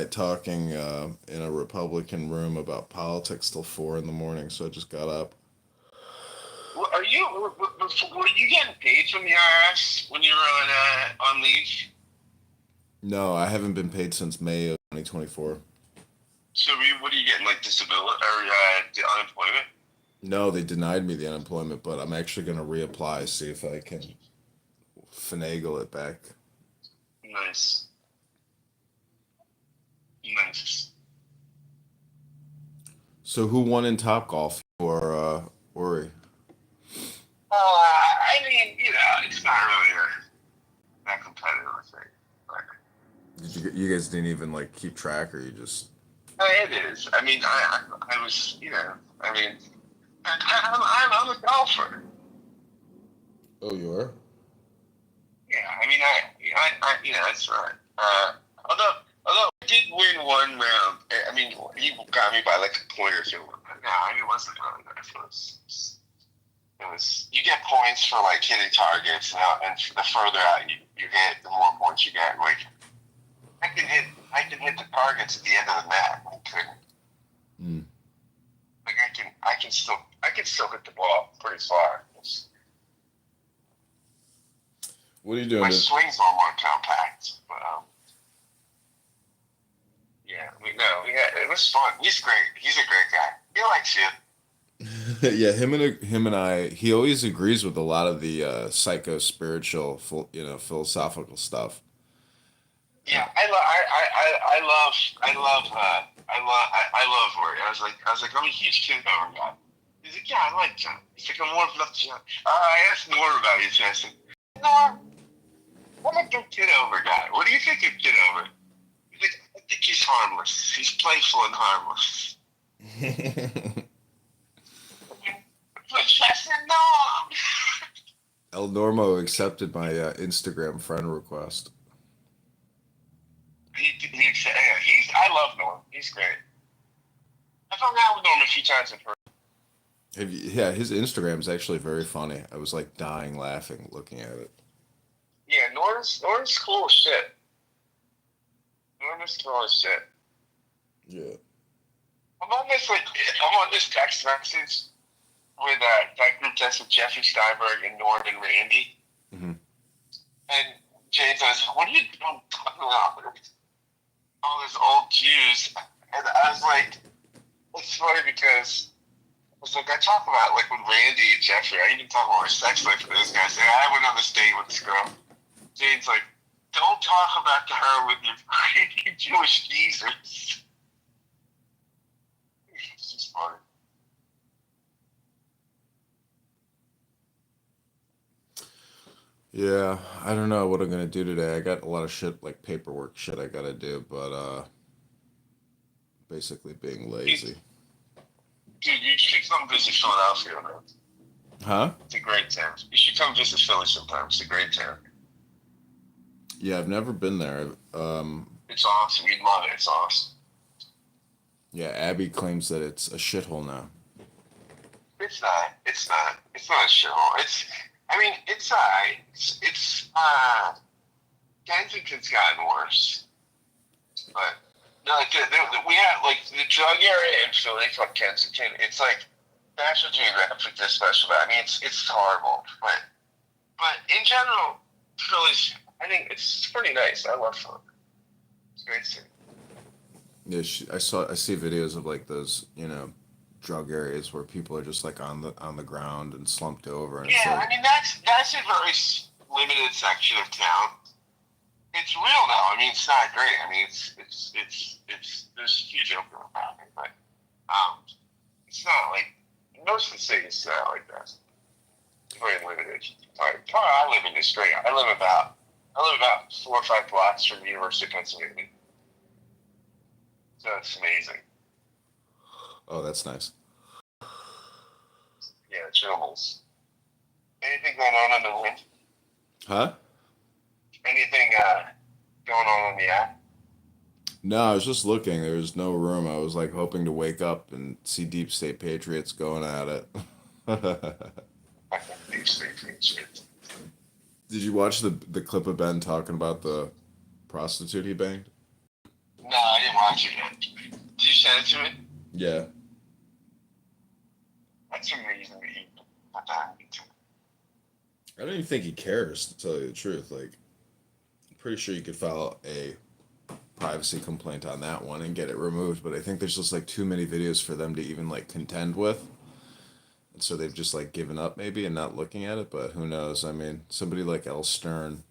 night talking in a Republican room about politics till 4 in the morning, so I just got up. Were you getting paid from the IRS when you were on leave? No, I haven't been paid since May of 2024. So what are you getting, like disability or unemployment? No, they denied me the unemployment, but I'm actually going to reapply, see if I can finagle it back. Nice, nice. So who won in Top Golf for Ori? I mean, it's not really that competitive thing. But, You guys didn't even like keep track, or you just? it is. I mean, I was, I mean, I'm a golfer. Oh, you are? Yeah, I mean, that's right. Although I did win one round. I mean, he got me by like a point or two. No, I mean, it wasn't really that. It was you get points for like hitting targets, and the further out you hit, the more points you get. Like I can hit the targets at the end of the mat. I couldn't. Mm. Like I can still hit the ball pretty far. What are you doing? My swing's a little more compact, but yeah, it was fun. He's great. He's a great guy. He likes you. Yeah, him and I. He always agrees with a lot of the psycho spiritual, philosophical stuff. Yeah, I love Rory. I was like, I'm a huge Kid Over guy. He's like, yeah, I like John. He's like, I'm more of a John. I asked Norm about it. I said, Norm, I'm a big Kid Over guy. What do you think of Kid Over? He's like, I think he's harmless. He's playful and harmless. But I said, no. El Normo accepted my Instagram friend request. I love Norm. He's great. I've hung out with Norm a few times in person. Yeah, his Instagram is actually very funny. I was like dying laughing looking at it. Yeah, Norm's cool as shit. Norm is cool as shit. Yeah. I'm on this text message with that group text with Jeffree Steinberg and Norm and Randy. Mm-hmm. And Jay says, what are you doing talking about all these old Jews? And I was like, it's funny because I was like, I talk about like with Randy and Jeffrey, I even talk about my sex life with this guy. Say, I went on this date with this girl. Jane's like, don't talk about her with your creepy Jewish geezers. It's just funny. Yeah, I don't know what I'm gonna do today. I got a lot of shit, like paperwork shit I gotta do, but basically being lazy. Dude, you should come visit Philadelphia, man. Huh? It's a great town. You should come visit Philly sometime. It's a great town. Yeah, I've never been there. It's awesome. You'd love it. It's awesome. Yeah, Abby claims that it's a shithole now. It's not. It's not. It's not a shithole. Kensington's gotten worse. But no, we have like the drug area in Philly called Kensington. It's like National Geographic did special. I mean, it's horrible, but in general, Philly's. I think it's pretty nice. I love Philly. It's a great city. Yeah, I see videos of like those, drug areas where people are just like on the ground and slumped over, and it's Yeah, like, I mean that's a very limited section of town. It's real though. I mean, it's not great. I mean, it's there's a huge open about it, but it's not like most of the cities not like that. It's very limited. I live in this straight. I live about 4 or 5 blocks from the University of Pennsylvania. So it's amazing. oh, that's nice. Yeah, it's almost. Anything going on the wind? Huh? Anything going on the app? No, I was just looking. There was no room. I was like hoping to wake up and see Deep State Patriots going at it. I think Deep State Patriots. Did you watch the clip of Ben talking about the prostitute he banged? No, I didn't watch it yet. Did you send it to me? Yeah. That's amazing that you put that into. I don't even think he cares, to tell you the truth. Like, I'm pretty sure you could file a privacy complaint on that one and get it removed, but I think there's just like too many videos for them to even like contend with. And so they've just like given up maybe and not looking at it, but who knows? I mean, somebody like El Stern,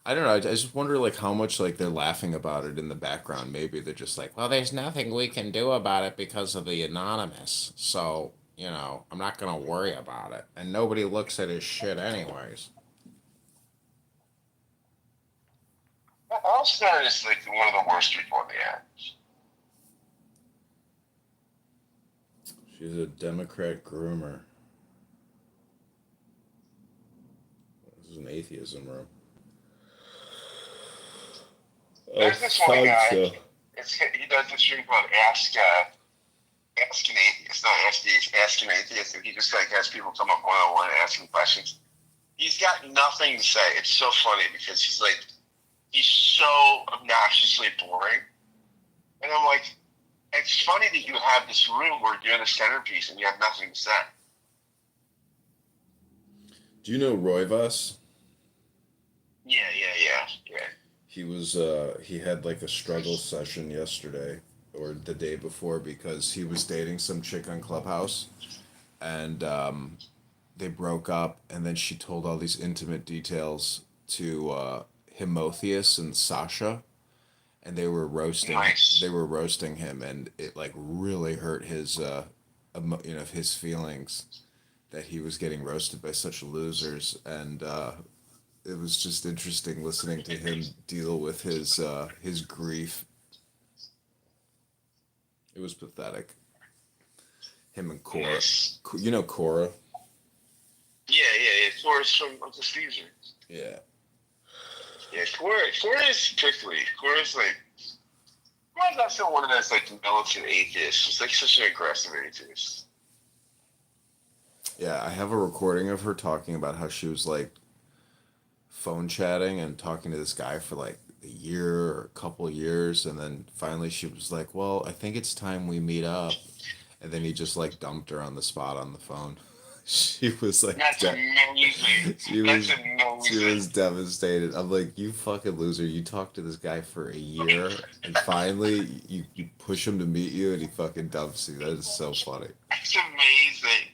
I don't know. I just wonder like how much like they're laughing about it in the background. Maybe they're just like, well, there's nothing we can do about it because of the anonymous. So, I'm not gonna worry about it. And nobody looks at his shit anyways. All Star is like one of the worst people on the app. She's a Democrat groomer. This is an atheism room. There's this one guy. He does this thing called Ask an Atheist, not Ask an Atheist, and he just like has people come up one-on-one and ask him questions. He's got nothing to say. It's so funny because he's so obnoxiously boring. And I'm like, it's funny that you have this room where you're the centerpiece and you have nothing to say. Do you know Roivas? Yeah. He was he had like a struggle session yesterday or the day before because he was dating some chick on Clubhouse, and they broke up, and then she told all these intimate details to Himotheus and Sasha, and they were roasting. Nice. They were roasting him, and it like really hurt his his feelings that he was getting roasted by such losers, and it was just interesting listening to him deal with his grief. It was pathetic. Him and Cora. Nice. You know Cora? Yeah. Cora's from Uncle Caesar. Yeah. Yeah, Cora is prickly. Cora's also one of those like militant atheists. She's like such an aggressive atheist. Yeah, I have a recording of her talking about how she was like phone chatting and talking to this guy for like a year or a couple of years, and then finally she was like, well, I think it's time we meet up, and then he just like dumped her on the spot on the phone. She was like, That's amazing. She was devastated. I'm like, you fucking loser, you talked to this guy for a year and finally you push him to meet you and he fucking dumps you. That is so funny. That's amazing.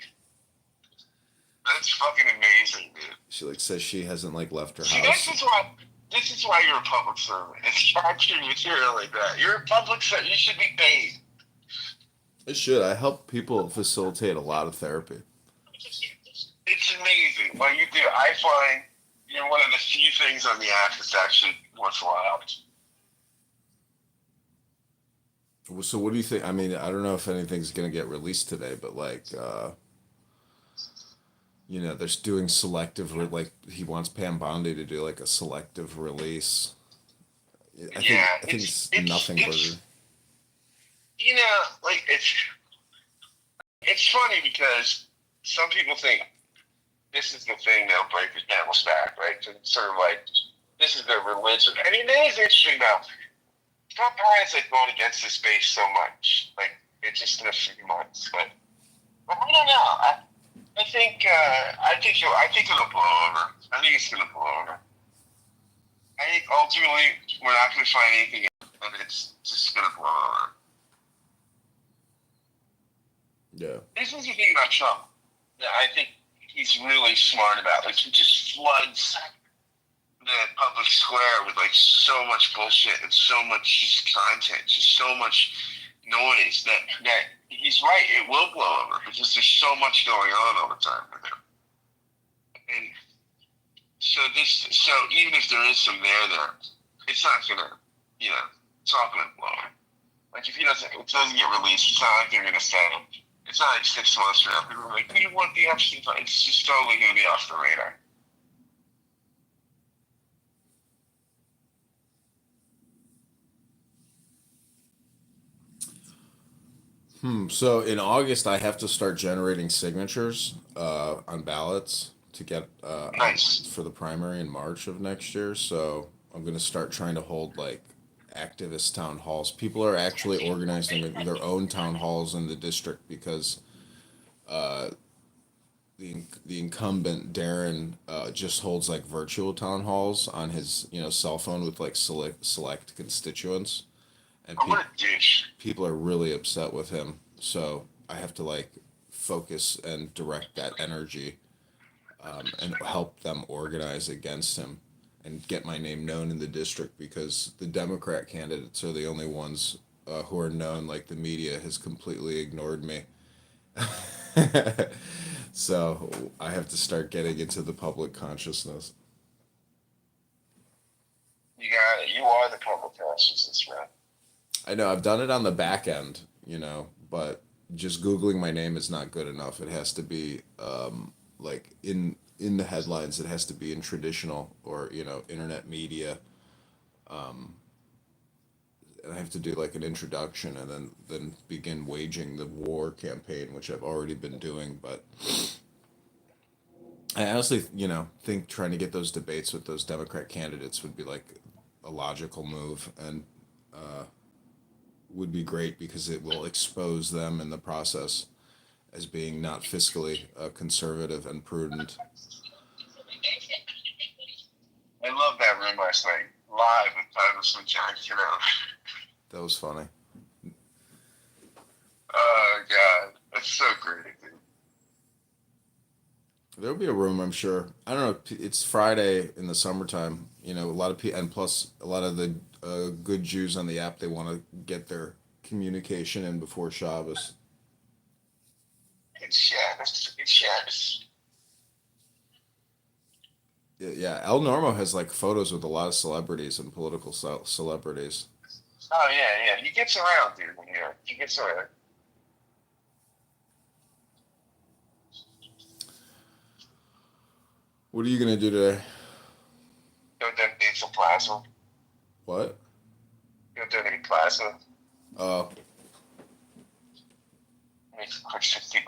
That's fucking amazing, dude. She like says she hasn't like left her See, house. this is why you're a public servant. It's capturing material like that. You're a public servant. You should be paid. I should. I help people facilitate a lot of therapy. It's amazing what you do. I find you're one of the few things on the app that's actually worthwhile. So what do you think? I mean, I don't know if anything's gonna get released today, but like they're doing selective, like he wants Pam Bondi to do like a selective release. I think it's nothing burger. Like it's funny because some people think this is the thing they'll break the camel's back, right? So it's sort of like this is their religion. I mean, it is interesting though. Trump has like going against this space so much, like it's just in a few months, but I don't know. I think it'll blow over. I think it's gonna blow over. I think ultimately we're not gonna find anything else, and it's just gonna blow over. Yeah. This is the thing about Trump that I think he's really smart about. Like he just floods the public square with like so much bullshit and so much just content, just so much noise that he's right, it will blow over because there's so much going on all the time with him. And so even if there is some there, it's not gonna, it's all gonna blow over. Like if it doesn't get released, it's not like they're gonna say him. It's not like 6 months from now. People are like, we want the Epstein file. It's just totally gonna be off the radar. So in August, I have to start generating signatures on ballots to get Nice. for the primary in March of next year. So I'm gonna start trying to hold like activist town halls. People are actually organizing their own town halls in the district because uh, the incumbent Darren just holds like virtual town halls on his cell phone with like select constituents, and Oh, what a douche. people are really upset with him. So I have to like focus and direct that energy and help them organize against him and get my name known in the district because the Democrat candidates are the only ones who are known. Like the media has completely ignored me. So I have to start getting into the public consciousness. You are the public consciousness, man. I know I've done it on the back end, but just Googling my name is not good enough. It has to be like in the headlines. It has to be in traditional or internet media. And I have to do like an introduction and then begin waging the war campaign, which I've already been doing. But I honestly, think trying to get those debates with those Democrat candidates would be like a logical move and would be great because it will expose them in the process as being not fiscally conservative and prudent. I love that room last night. Live with Titus and John, That was funny. Oh, God. That's so great, dude. There'll be a room, I'm sure. I don't know. It's Friday in the summertime. A lot of people, and plus a lot of the good Jews on the app, they want to get their communication in before Shabbos. It's Shabbos. It's Shabbos. Yeah, El Normo has like photos with a lot of celebrities and political celebrities. Oh, yeah. He gets around, dude. Yeah, he gets around. What are you gonna do today? Go donate some plasma. What? Go donate plasma. Oh, Make a quick $60.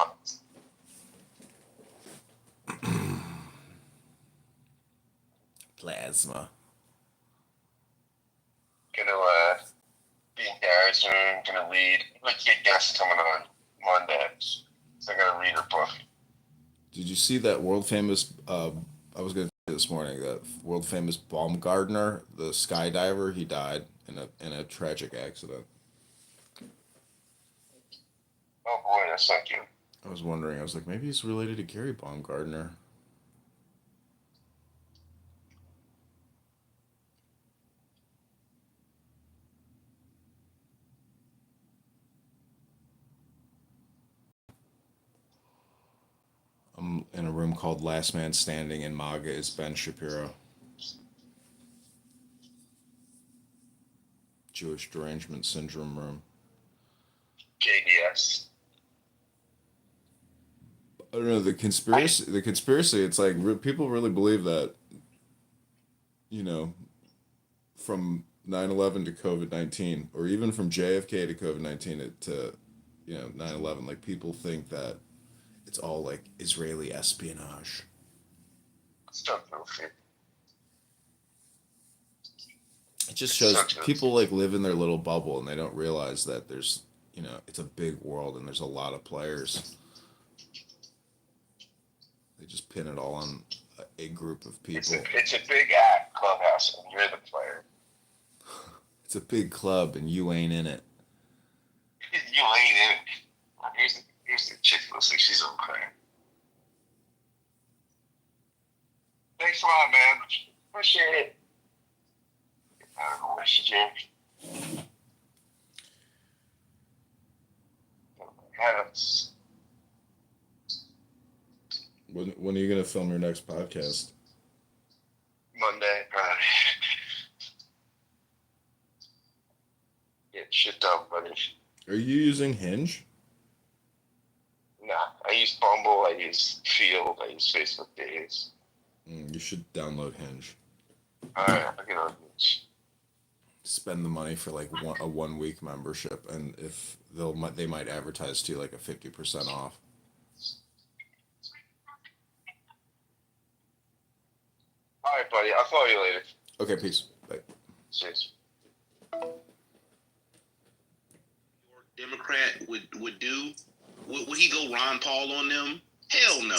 plasma. Gonna be in Gary's room. Gonna read. Like, get guests coming on Monday. So I'm gonna read her book. Did you see that world famous? I was gonna say this morning that world famous Baumgartner, the skydiver, he died in a tragic accident. Oh boy, that's so cute. I was wondering. I was like, maybe he's related to Gary Baumgartner. I'm in a room called Last Man Standing, and MAGA is Ben Shapiro. Jewish Derangement Syndrome room. JDS. I don't know the conspiracy. The conspiracy. It's like people really believe that. From 9/11 to COVID-19, or even from JFK to COVID-19 to 9/11. Like people think that it's all like Israeli espionage. So goofy. It just shows So goofy. people like live in their little bubble and they don't realize that there's it's a big world and there's a lot of players. They just pin it all on a group of people. It's a big act, Clubhouse, and you're the player. It's a big club and you ain't in it. You ain't in it. Here's the chick who looks like she's on crack. Thanks a lot, man. Appreciate it. I don't know where she is. Heavens. When are you gonna film your next podcast? Monday. Get shit done, buddy. Are you using Hinge? Nah, I use Bumble, I use Field, I use Facebook Days. You should download Hinge. Alright, I'll get on Hinge. Spend the money for like a 1 week membership, and if they might advertise to you like a 50% off. Alright, buddy, I'll call you later. Okay, peace. Bye. Cheers. Democrat would do? Would he go Ron Paul on them? Hell no.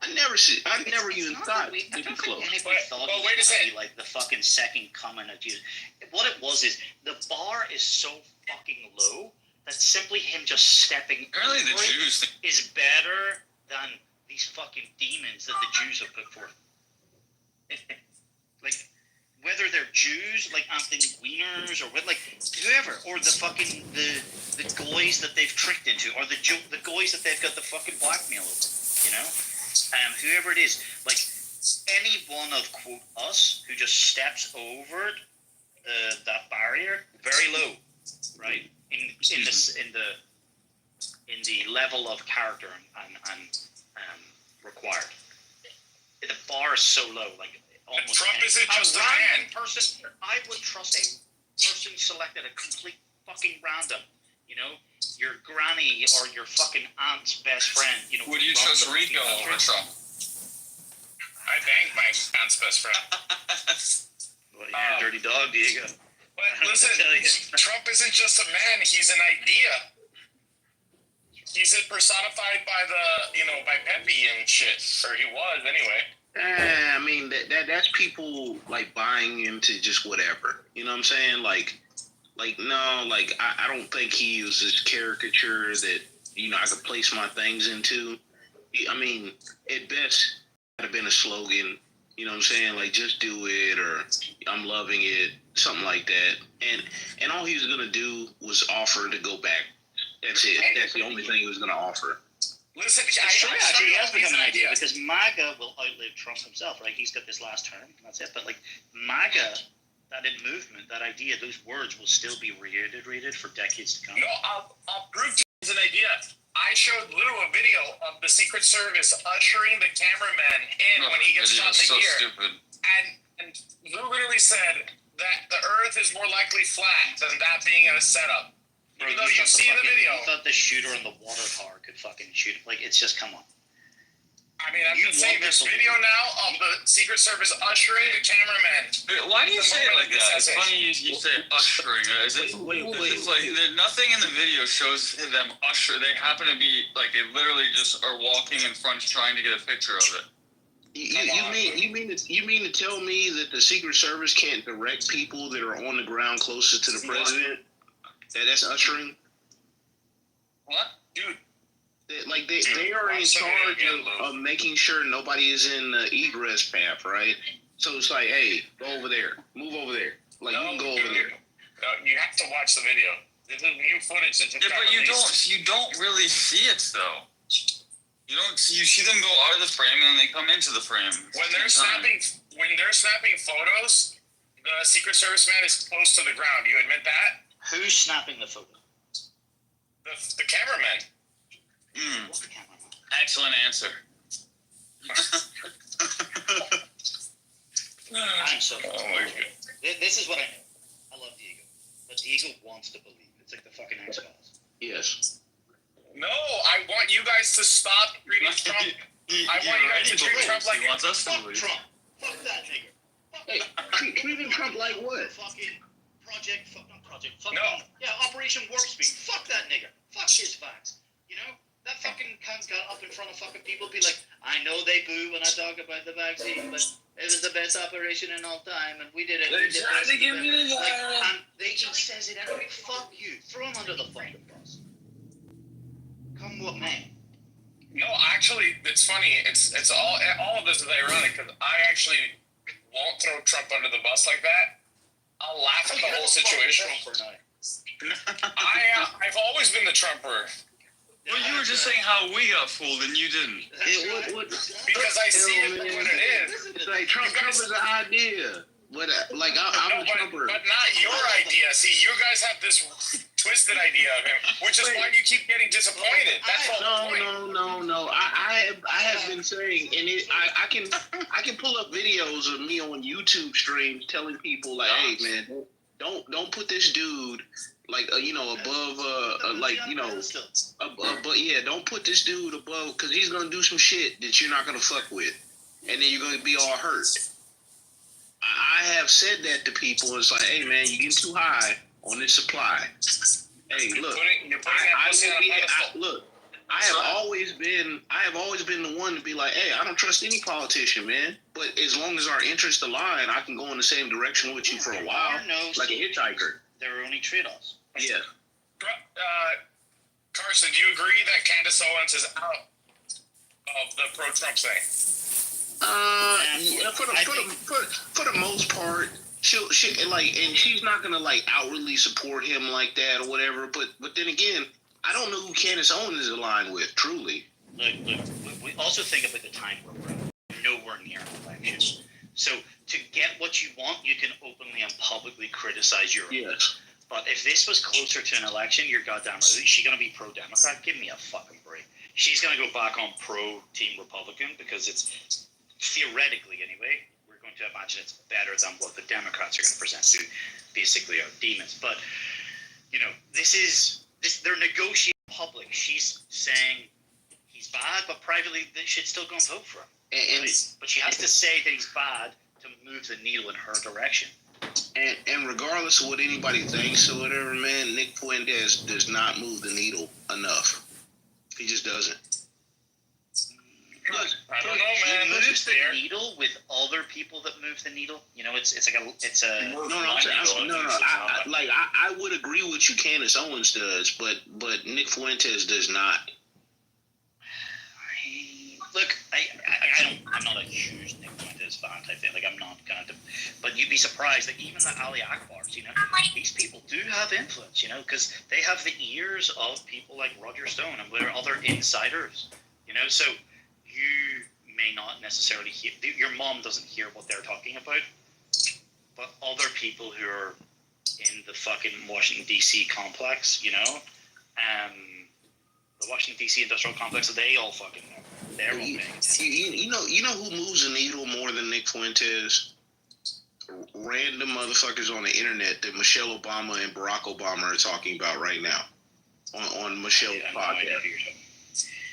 I never even thought I it'd be don't close. think anybody thought it was gonna be like the fucking second coming of Jesus. What it was is the bar is so fucking low that simply him just stepping Apparently the over it Jews think is better than these fucking demons that the Jews have put forth. Like, whether they're Jews, like Anthony Wieners, or like whoever, or the fucking the guys that they've tricked into, or the guys that they've got the fucking blackmail over, you know, whoever it is, like any one of quote us who just steps over that barrier, very low, right, in the level of character and required. The bar is so low, like almost. Trump isn't just a man. Person, I would trust a person selected a complete fucking random. You know, your granny or your fucking aunt's best friend. You know, Would you trust Rico over Trump? I banged my aunt's best friend. Well, you're a dirty dog, Diego. But listen, Trump isn't just a man; he's an idea. He's personified by by Pepe and shit, or he was anyway. I mean that's people like buying into just whatever. You know what I'm saying? Like no, like I don't think he was this caricature that I could place my things into. I mean, at best, it would have been a slogan. You know what I'm saying? Like just do it, or I'm loving it, something like that. And all he was gonna do was offer to go back. That's it. That's the only thing he was gonna offer. Listen, It's true, actually, he has become an idea because MAGA will outlive Trump himself, right? He's got this last term, and that's it. But like MAGA, that movement, that idea, those words will still be reiterated for decades to come. No, I'll prove to you it's an idea. I showed Lou a video of the Secret Service ushering the cameraman in when he gets shot in the ear. Stupid. And Lou literally said that the Earth is more likely flat than that being a setup. Bro, Even though you see the video. You thought the shooter in the water tower could fucking shoot. Like, it's just, come on. I mean, I've been saying this video now of the Secret Service ushering the cameraman. Why do you say it like that? It's Sensation. funny you say ushering. Wait. It's like nothing in the video shows them usher. They happen to be like they literally just are walking in front trying to get a picture of it. You mean to tell me that the Secret Service can't direct people that are on the ground closest to the president? That's ushering? What? Dude. They are in charge of making sure nobody is in the egress path, right? So it's like, hey, go over there. Move over there. Like, you can go over there. No, you have to watch the video. This is new footage that just Yeah, got but released. you don't really see it though. You see them go out of the frame and then they come into the frame. When they're snapping photos, the Secret Service man is close to the ground. You admit that? Who's snapping the photo? The cameraman. What's the camera? Excellent answer. I'm so Oh my god. This is what I know. I love Diego. But Diego wants to believe. It's like the fucking X-Files. Yes. No, I want you guys to stop treating Trump. I want you guys to treat Trump like he wants us to Fuck believe. Trump. Fuck that nigga. Fuck Hey, treating Trump like what? fucking Project. Not Project. Fucking, No. Yeah, Operation Warp Speed. Fuck that nigga. Fuck his facts. You know? That fucking cunt got up in front of fucking people, be like, I know they boo when I talk about the vaccine, but it was the best operation in all time, and we did it. They we did tried this, to give we me did the that." virus. And they just says it anyway. Fuck you. Throw him under the fucking bus. Come what may. No, actually, it's funny. It's all of this is ironic because I actually won't throw Trump under the bus like that. I'll laugh at the whole situation. I've always been the Trumper Well, you were just saying how we got fooled and you didn't. because I see it for what it is. It's like Trump is an idea. But I'm a Trumper. But not your idea. See, you guys have this twisted idea of him, which is why you keep getting disappointed. That's all. No. I have been saying, and I can pull up videos of me on YouTube streams telling people like, hey man, don't put this dude like above but yeah, don't put this dude above because he's gonna do some shit that you're not gonna fuck with, and then you're gonna be all hurt. I have said that to people. It's like, hey man, you're getting too high on this supply. Hey, look, You're putting that pussy on a pedestal. look. I have always been the one to be like, hey, I don't trust any politician, man. But as long as our interests align, I can go in the same direction with you for a while, like a hitchhiker. There are only trade-offs. Yeah. Carson, do you agree that Candace Owens is out of the pro-Trump thing? Yeah, for the most part, she like, and she's not gonna like outwardly support him like that or whatever. But then again, I don't know who Candace Owens is aligned with. Truly, Look, we also think about the time where we're nowhere near an election. So to get what you want, you can openly and publicly criticize your yes. But if this was closer to an election, you're goddamn. Is she going to be pro-Democrat? Give me a fucking break. She's going to go back on pro-Team Republican because it's theoretically, anyway, we're going to imagine it's better than what the Democrats are going to present to basically are demons. But, you know, they're negotiating in public. She's saying he's bad, but privately they should still go and vote for him. But she has to say that he's bad to move the needle in her direction. And regardless of what anybody thinks or whatever, man, Nick Fuentes does not move the needle enough. He just doesn't. I don't know, man. He moves the needle with other people that move the needle. You know, it's a. I would agree with you. Candace Owens does, but Nick Fuentes does not. Look, I'm not a huge Nick Fuentes fan type thing. Like, I'm not gonna. But you'd be surprised that even the Ali Akbars, you know, these people do have influence, you know, because they have the ears of people like Roger Stone and other insiders, you know. So you may not necessarily hear. Your mom doesn't hear what they're talking about, but other people who are in the fucking Washington D.C. complex, you know, the Washington D.C. industrial complex, they all fucking know. They're you know who moves the needle more than Nick Fuentes? Random motherfuckers on the internet that Michelle Obama and Barack Obama are talking about right now on Michelle's podcast.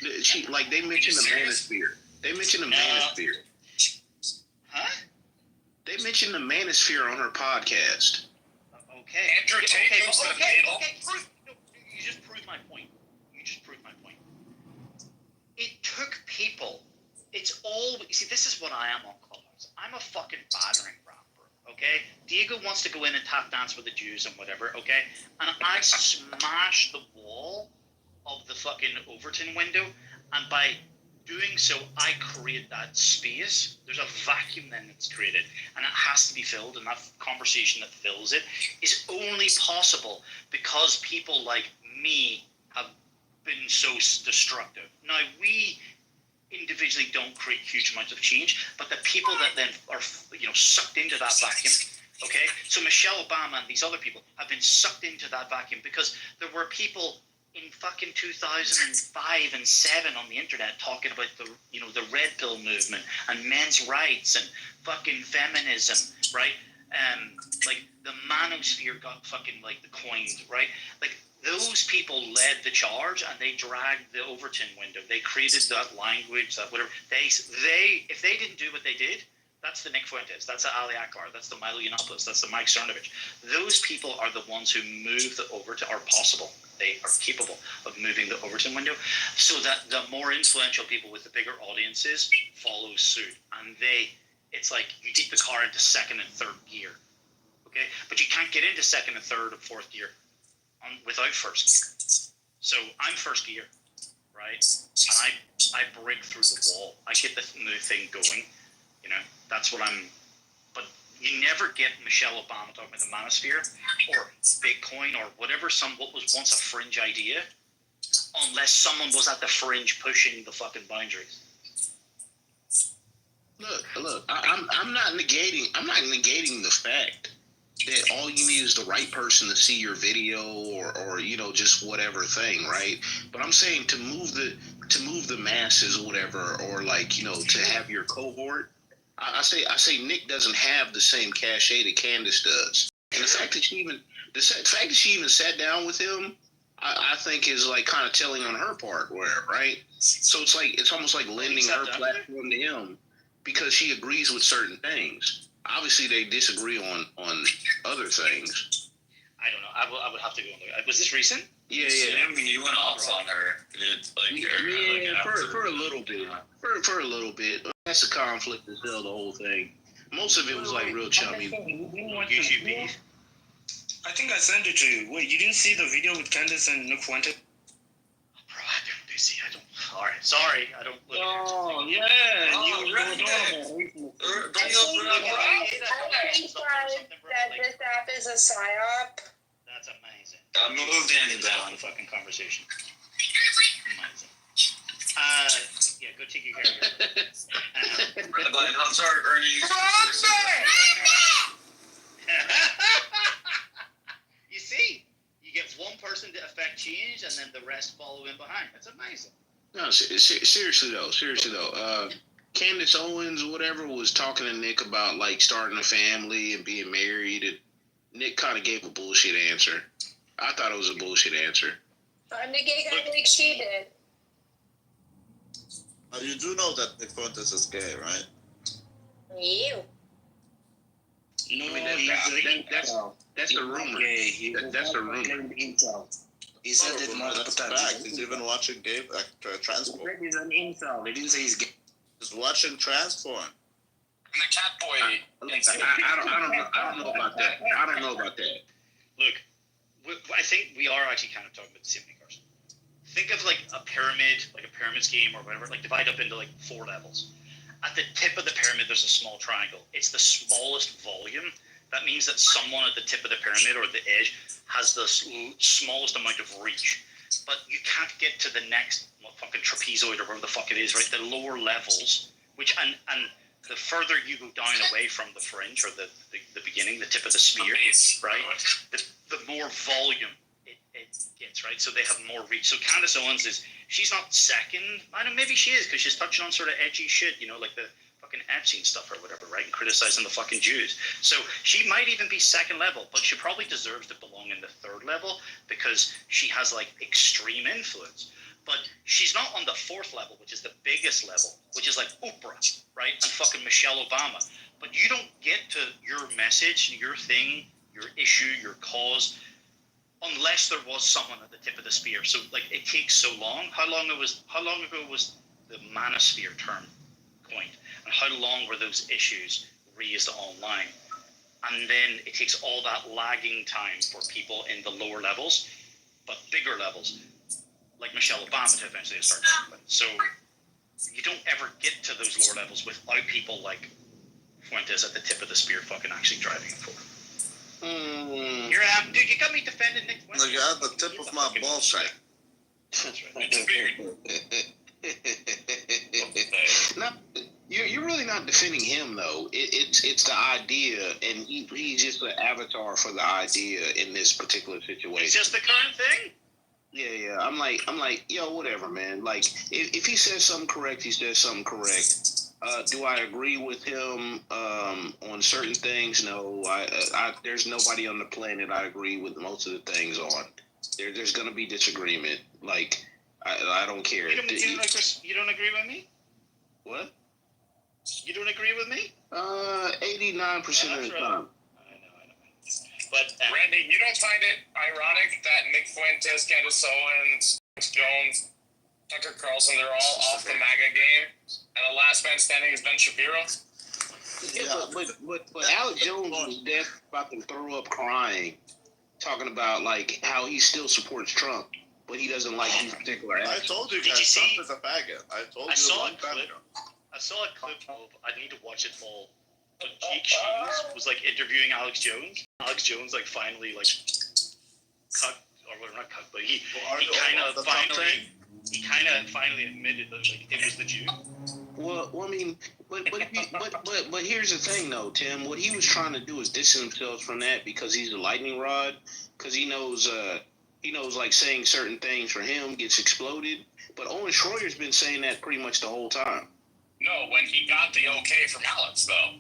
They mentioned the manosphere. They mentioned the manosphere. Huh? They mentioned the manosphere on her podcast. Okay. Andrew Tate goes to the needle. You just proved my point. It took people. It's all. You see, this is what I am on Clubhouse. I'm a fucking battering rapper. Okay. Diego wants to go in and tap dance with the Jews and whatever. Okay. And I smash the wall of the fucking Overton window, and by doing so, I create that space. There's a vacuum then that's created, and it has to be filled, and that conversation that fills it is only possible because people like me have been so destructive. Now, we individually don't create huge amounts of change, but the people that then are, you know, sucked into that vacuum, okay? So Michelle Obama and these other people have been sucked into that vacuum because there were people in fucking 2005 and 7 on the internet talking about the, you know, the red pill movement and men's rights and fucking feminism, right? Like the manosphere got fucking like coined, right? Like those people led the charge and they dragged the Overton window. They created that language, that whatever. They if they didn't do what they did, that's the Nick Fuentes, that's the Ali Akbar, that's the Milo Yiannopoulos, that's the Mike Cernovich. Those people are the ones who move the Overton, are possible. They are capable of moving the Overton window, so that the more influential people with the bigger audiences follow suit. And it's like you take the car into second and third gear, okay? But you can't get into second and third and fourth gear without first gear. So I'm first gear, right? And I break through the wall. I get the new thing going. You know, that's what I'm. But you never get Michelle Obama talking about the manosphere or Bitcoin or whatever what was once a fringe idea, unless someone was at the fringe pushing the fucking boundaries. Look. I'm not negating the fact that all you need is the right person to see your video or you know, just whatever thing, right? But I'm saying to move the masses or whatever, or like, you know, to have your cohort. I say Nick doesn't have the same cachet that Candace does, and the fact that she even sat down with him, I think is like kind of telling on her part, right? So it's almost like lending her platform to him because she agrees with certain things. obviously they disagree on other things. I don't know. I would have to go and look. Was this recent? Yeah. You went off on her. It's like, For a little bit. For a little bit. That's a conflict as hell, the whole thing. Most of it was like real chummy. YouTube beef. I think I sent it to you. Wait, you didn't see the video with Candace and Nick Fuentes? Bro, I don't see. I don't. Sorry. I don't. Look Oh, yeah. You were adorable. That this app is a psyop. That's amazing. I moved in Down down. the fucking conversation. Amazing. Yeah, go take your care of But I'm sorry, Ernie. You see, you get one person to affect change, and then the rest follow in behind. That's amazing. No, seriously though. Candace Owens, whatever, was talking to Nick about like starting a family and being married, and Nick kind of gave a bullshit answer. I thought it was a bullshit answer. I'm the gay guy like she did. You do know that Nick Fuentes is gay, right? You. No, I mean, that's the rumor. That's the rumor. He said it multiple That's times. fact. He's even watching gay Transform. He's an incel. They didn't say he's gay. He's watching Transform. And the cat boy. I don't know about that. I don't know about that. Look, I think we are actually kind of talking about the same thing, Carson. Think of like a pyramid scheme or whatever, like divide up into like 4 levels. At the tip of the pyramid, there's a small triangle. It's the smallest volume. That means that someone at the tip of the pyramid or the edge has the smallest amount of reach. But you can't get to the next fucking trapezoid or whatever the fuck it is, right? The lower levels, which and the further you go down away from the fringe or the beginning, the tip of the spear, right? The more volume it gets, right? So they have more reach. So Candace Owens she's not second. I know maybe she is because she's touching on sort of edgy shit, you know, like the fucking Epstein stuff or whatever, right? And criticizing the fucking Jews. So she might even be second level, but she probably deserves to belong in the 3rd level because she has like extreme influence. But she's not on the 4th level, which is the biggest level, which is like Oprah, right? And fucking Michelle Obama. But you don't get to your message, your thing, your issue, your cause, unless there was someone at the tip of the spear. So like it takes so long. How long ago was the manosphere term coined? And how long were those issues raised online? And then it takes all that lagging time for people in the lower levels, but bigger levels, like Michelle Obama, to eventually start talking about. So you don't ever get to those lower levels without people like Fuentes at the tip of the spear fucking actually driving it forward. You're dude, you got me defending Nick Fuentes. Look, you're at the tip of my ball sack. That's right. No, you're really not defending him though. It's the idea, and he's just an avatar for the idea in this particular situation. It's just the current thing. Yeah. I'm like, yo, whatever, man. Like, if he says something correct, he says something correct. Do I agree with him on certain things? No. There's nobody on the planet I agree with most of the things on. There's gonna be disagreement. Like, I don't care. You don't agree with me? What? You don't agree with me? 89% of the time. I know. But Randy, you don't find it ironic that Nick Fuentes, Candace Owens, Alex Jones, Tucker Carlson, they're all off the MAGA game, and the last man standing is Ben Shapiro? Yeah, but Alex Jones was deaf about to throw up crying, talking about like how he still supports Trump, but he doesn't like these particular I actions. told you Did guys, you see- Trump is a faggot. I told I you saw a a long time clip. ago. I saw a clip of, I need to watch it all, but Jake Shields was like interviewing Alex Jones. Alex Jones like finally like cut, or well, not cut, but he kind of finally admitted that like it was the Jew. Well, I mean, but here's the thing though, Tim. What he was trying to do is distance himself from that because he's a lightning rod. Because he knows like saying certain things for him gets exploded. But Owen Schroyer's been saying that pretty much the whole time. No, when he got the okay from Alex, though.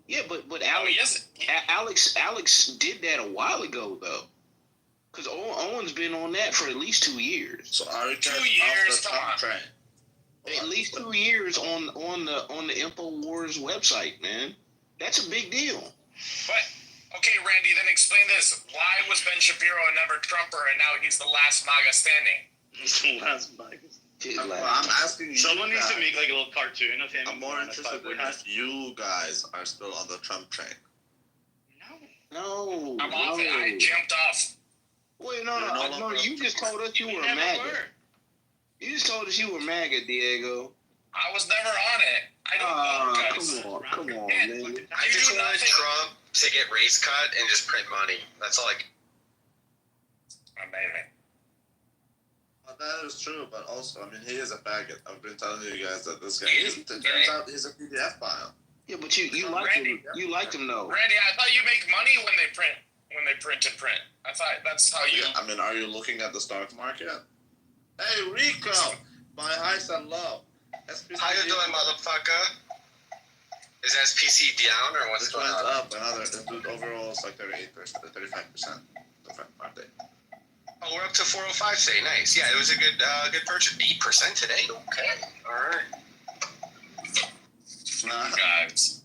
Yeah, but Oh, Alex, yes. Alex did that a while ago though. Because Owen's been on that for at least 2 years. So are you 2 guys years, off the come Trump on. train? At least 2 years on the InfoWars website, man. That's a big deal. But okay, Randy, then explain this. Why was Ben Shapiro never Trumper and now he's the last MAGA standing? I'm asking you. Someone needs to guys. make like a little cartoon of him. I'm more wearing a interested cowboy in hat. if you guys are still on the Trump train. No. I'm off it. I jumped off. Wait, You're no no. longer- You just told us you We were a never MAGA. were. You just told us you were MAGA, Diego. I was never on it. I don't know, guys. Come on, man. I just wanted Trump to get race cut and just print money. That's all I. Amazing. Well, that is true, but also, I mean, he is a faggot. I've been telling you guys that this guy. He is? It turns out he's a PDF file. Yeah, but you like him. You liked him though. Randy, I thought you make money when they print and print. I thought that's how you. Yeah, I mean, are you looking at the stock market? Hey, Rico, my highs and low. SPC How you doing, motherfucker? Is SPC down or what's It going went on? up another. Overall, it's like 38%, 35%. The fact market. Oh, we're up to 405 today. Nice. Yeah, it was a good purchase. 8% today. Okay. All right. Nah, Guys.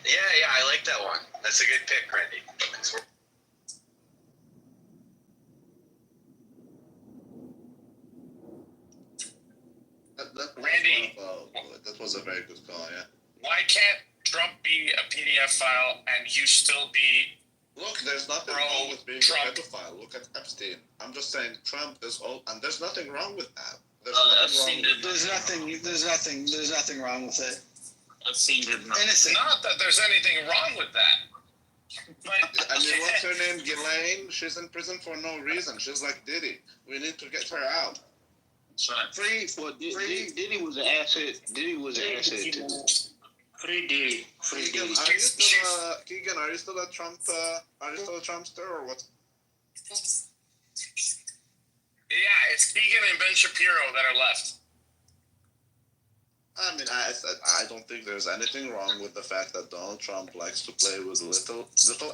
Yeah, I like that one. That's a good pick, Randy. that Randy. that was a very good call, yeah. Why can't Trump be a PDF file and you still be? Look, there's nothing Bro, wrong with being Trump. a pedophile. Look at Epstein. I'm just saying Trump is old, and there's nothing wrong with that. There's Epstein nothing wrong did with There's nothing wrong with it. Epstein did not. Innocent. Not that there's anything wrong with that. But I mean, what's her name? Ghislaine? She's in prison for no reason. She's like Diddy. We need to get her out. That's right. Diddy was an asset. Diddy was an asset to Free Diddy. Keegan, are you still a Trump? Are you still a Trumpster or what? yeah, it's Keegan and Ben Shapiro that are left. I mean, I don't think there's anything wrong with the fact that Donald Trump likes to play with little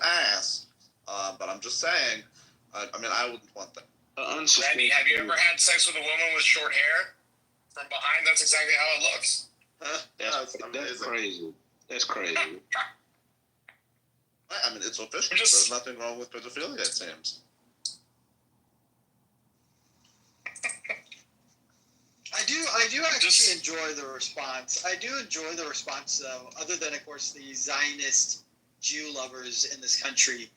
ass. But I'm just saying. I mean, I wouldn't want that. Randy, have you ever had sex with a woman with short hair? From behind, that's exactly how it looks. That's That's crazy. That's crazy. I mean, it's official. Just- There's nothing wrong with pedophilia, it seems. I do actually enjoy the response. I do enjoy the response, though, other than, of course, the Zionist Jew lovers in this country.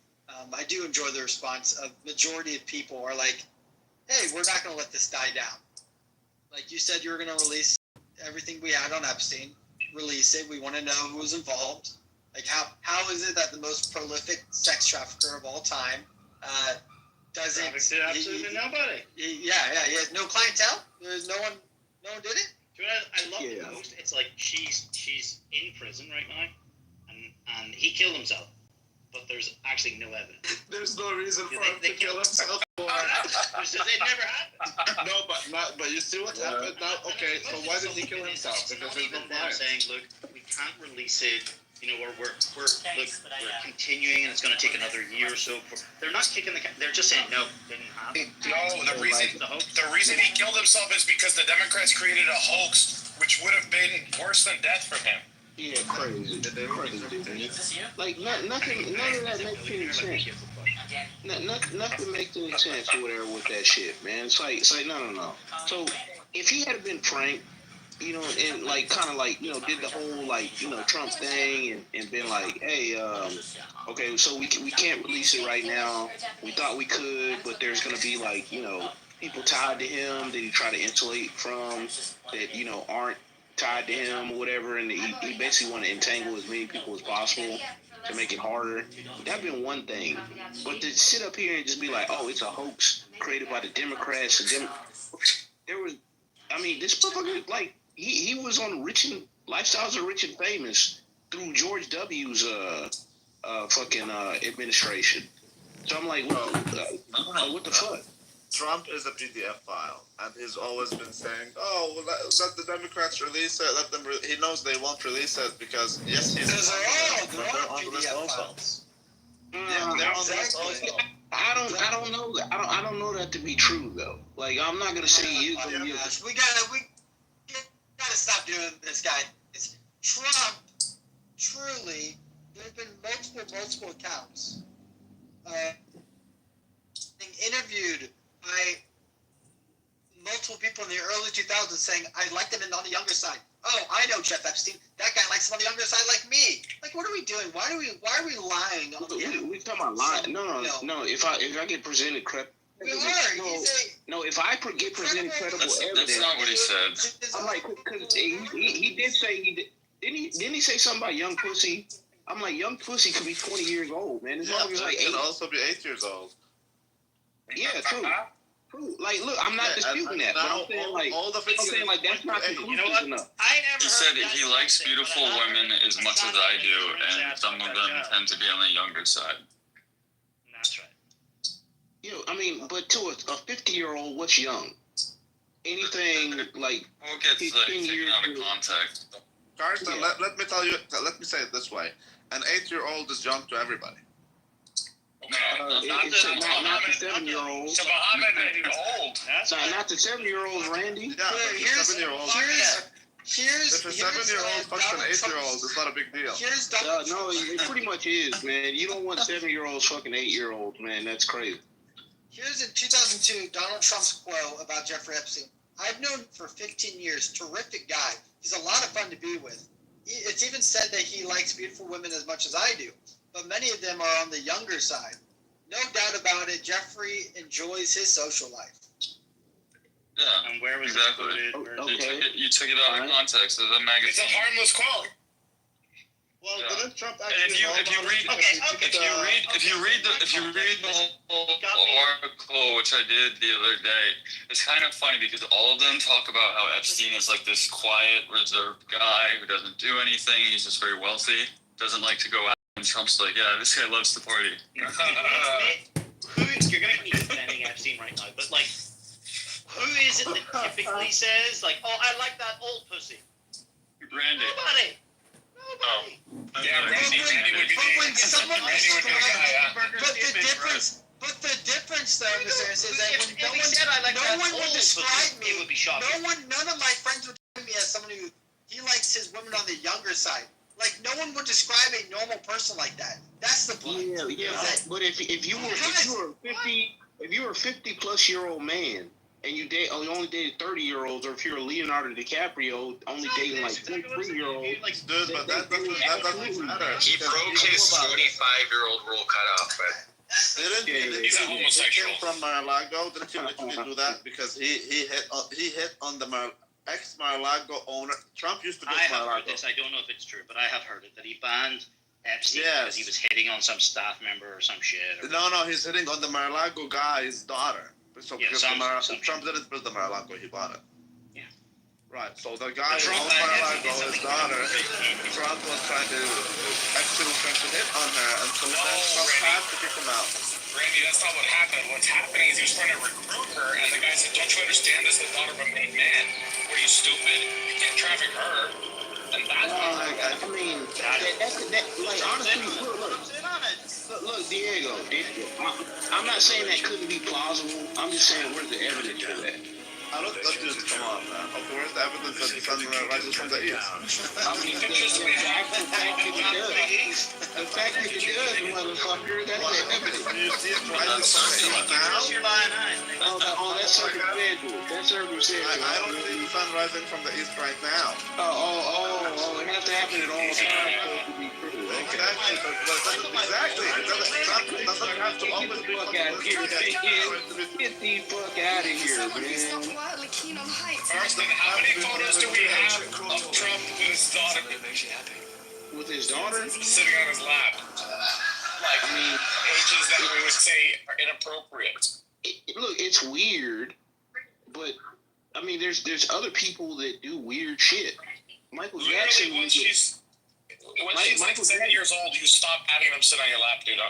I do enjoy the response of majority of people are like, hey, we're not going to let this die down. Like you said, you were going to release everything we had on Epstein. Release it. We want to know who was involved. Like, how is it that the most prolific sex trafficker of all time doesn't... Absolutely nobody. Yeah. No clientele? There's no one did it? Do you know what I love the most? It's like she's in prison right now, and he killed himself, but there's actually no evidence. There's no reason for They- him they to kill killed- himself. It never happened. No, but you see what happened now? Okay, so why did he kill himself? It's Because not there's no even them client. saying, look, we can't release it. You know, we're continuing, and it's going to take another year or so. They're not kicking the. They're just saying no. Didn't happen. No, the reason The he killed himself is because the Democrats created a hoax, which would have been worse than death for him. Yeah, crazy. Like none of that makes any sense. Nothing makes any sense or whatever with that shit, man. It's like no. So if he had been Frank, you know, and like kind of like, you know, did the whole like, you know, Trump thing and been like, hey, okay, so we can't release it right now. We thought we could, but there's gonna be like, you know, people tied to him that he tried to insulate from that, you know, aren't tied to him or whatever, and he basically want to entangle as many people as possible to make it harder. That'd been one thing. But to sit up here and just be like, oh, it's a hoax created by the Democrats. There was, I mean, this motherfucker, like, he was on Lifestyles of Rich and Famous through George W.'s fucking administration. So I'm like, what the fuck? Trump is a PDF file, and he's always been saying, "Oh, well, let the Democrats release it. Let them." He knows they won't release it because yes, he's They're all on the list PDF also. files. Yeah, they're on the list Exactly. also. I don't know that. I don't know that to be true though. Like I'm not gonna say he is. Oh my gosh, we gotta stop doing this, guy. Trump, truly, there have been multiple accounts being interviewed by multiple people in the early 2000s saying, I liked him on the younger side. Oh, I know Jeff Epstein. That guy likes him on the younger side like me. Like, what are we doing? Why are we lying? We talking about lying. No. If I get presented credible, if I get presented credible evidence, that's not what he said. I'm like, because he did say didn't he say something about young pussy? I'm like, young pussy could be 20 years old, man. As long as like it can also be 8 years old. Yeah, true. Like, look, I'm not disputing that, but I'm saying like, that's not conclusive enough. He said he likes beautiful women as much as I do, and some of them tend to be on the younger side. That's right. I mean, but to a 50-year-old, what's young? Anything like we'll get taken out of context. Carson, let me tell you. Let me say it this way: an 8-year-old is young to everybody. No, not the 7-year-old. So Muhammad ain't old. Not the 7-year-old, Randy. Yeah, here's 7-year-old. If a 7-year-old fucks an 8-year-old, it's not a big deal. No, it pretty much is, man. You don't want 7-year-olds fucking 8-year-olds, man. That's crazy. Here's in 2002, Donald Trump's quote about Jeffrey Epstein. I've known him for 15 years. Terrific guy. He's a lot of fun to be with. It's even said that he likes beautiful women as much as I do, but many of them are on the younger side. No doubt about it, Jeffrey enjoys his social life. Yeah, and where was exactly. It Okay. You took it out of context of the magazine. It's a harmless quote. Well, didn't Trump And actually? if you read the whole article, which I did the other day, it's kind of funny because all of them talk about how Epstein is like this quiet, reserved guy who doesn't do anything. He's just very wealthy, doesn't like to go out. And Trump's like, yeah, this guy loves to party. You're going to keep defending Epstein right now, but like, who is it that typically says like, oh, I like that old pussy? Randy. Nobody. Yeah, Randy would be But when someone Randy would be the guy, yeah. but the difference though, Mr. is that when if he said I like no that one old would describe pussy, me. it would be shocking. None of my friends would describe me as someone who he likes his women on the younger side. Like no one would describe a normal person like that. That's the point. Yeah. But if you were a 50-plus-year-old man and you only dated 30-year-olds, or if you're a Leonardo DiCaprio only dating like 23-year-olds, Dude, but that doesn't matter. He broke his 25-year-old rule cutoff, but He's a homosexual. From Mar-a-Lago, didn't you literally do that because he hit on the ex-Mar-a-Lago owner. Trump used to go I to have heard Mar-a-Lago. this. I don't know if it's true, but I have heard it that he banned Epstein Yes. because he was hitting on some staff member or some shit. Or No, he's hitting on the Mar-a-Lago guy's daughter. So Yeah, because Trump didn't build the Mar-a-Lago, he bought it. Yeah. Right. So the guy who Trump owns had Mar-a-Lago, something his daughter, Trump was trying to hit on her, and so then Trump had to kick him out. Randy, that's not what happened. What's happening is he was trying to recruit her, and the guy said, don't you understand this is the daughter of a made man? What are you, stupid? You can't traffic her. And that's I mean, like honestly, look, Diego. I'm not saying that couldn't be plausible. I'm just saying where's the evidence for that? I don't just come on, man. Where's the evidence that the sun rises from the east? I mean, the actual fact that it does. The fact that it does, motherfucker, that's the evidence. Do you see it rising from the east now? Oh, that's circumstantial. That's circumstantial. I don't see the sun rising from the east right now. It has to happen at all times for it to be true. Exactly, but exactly. It doesn't have to always be Get the fuck out of here, man. Marston, how many photos do we have of Trump with his daughter? With his daughter? Sitting on his lap. Like, ages that we would say are inappropriate. Look, it's weird, but I mean, there's other people that do weird shit. Michael Jackson. When she's like 7 years old, you stop having them sit on your lap, dude.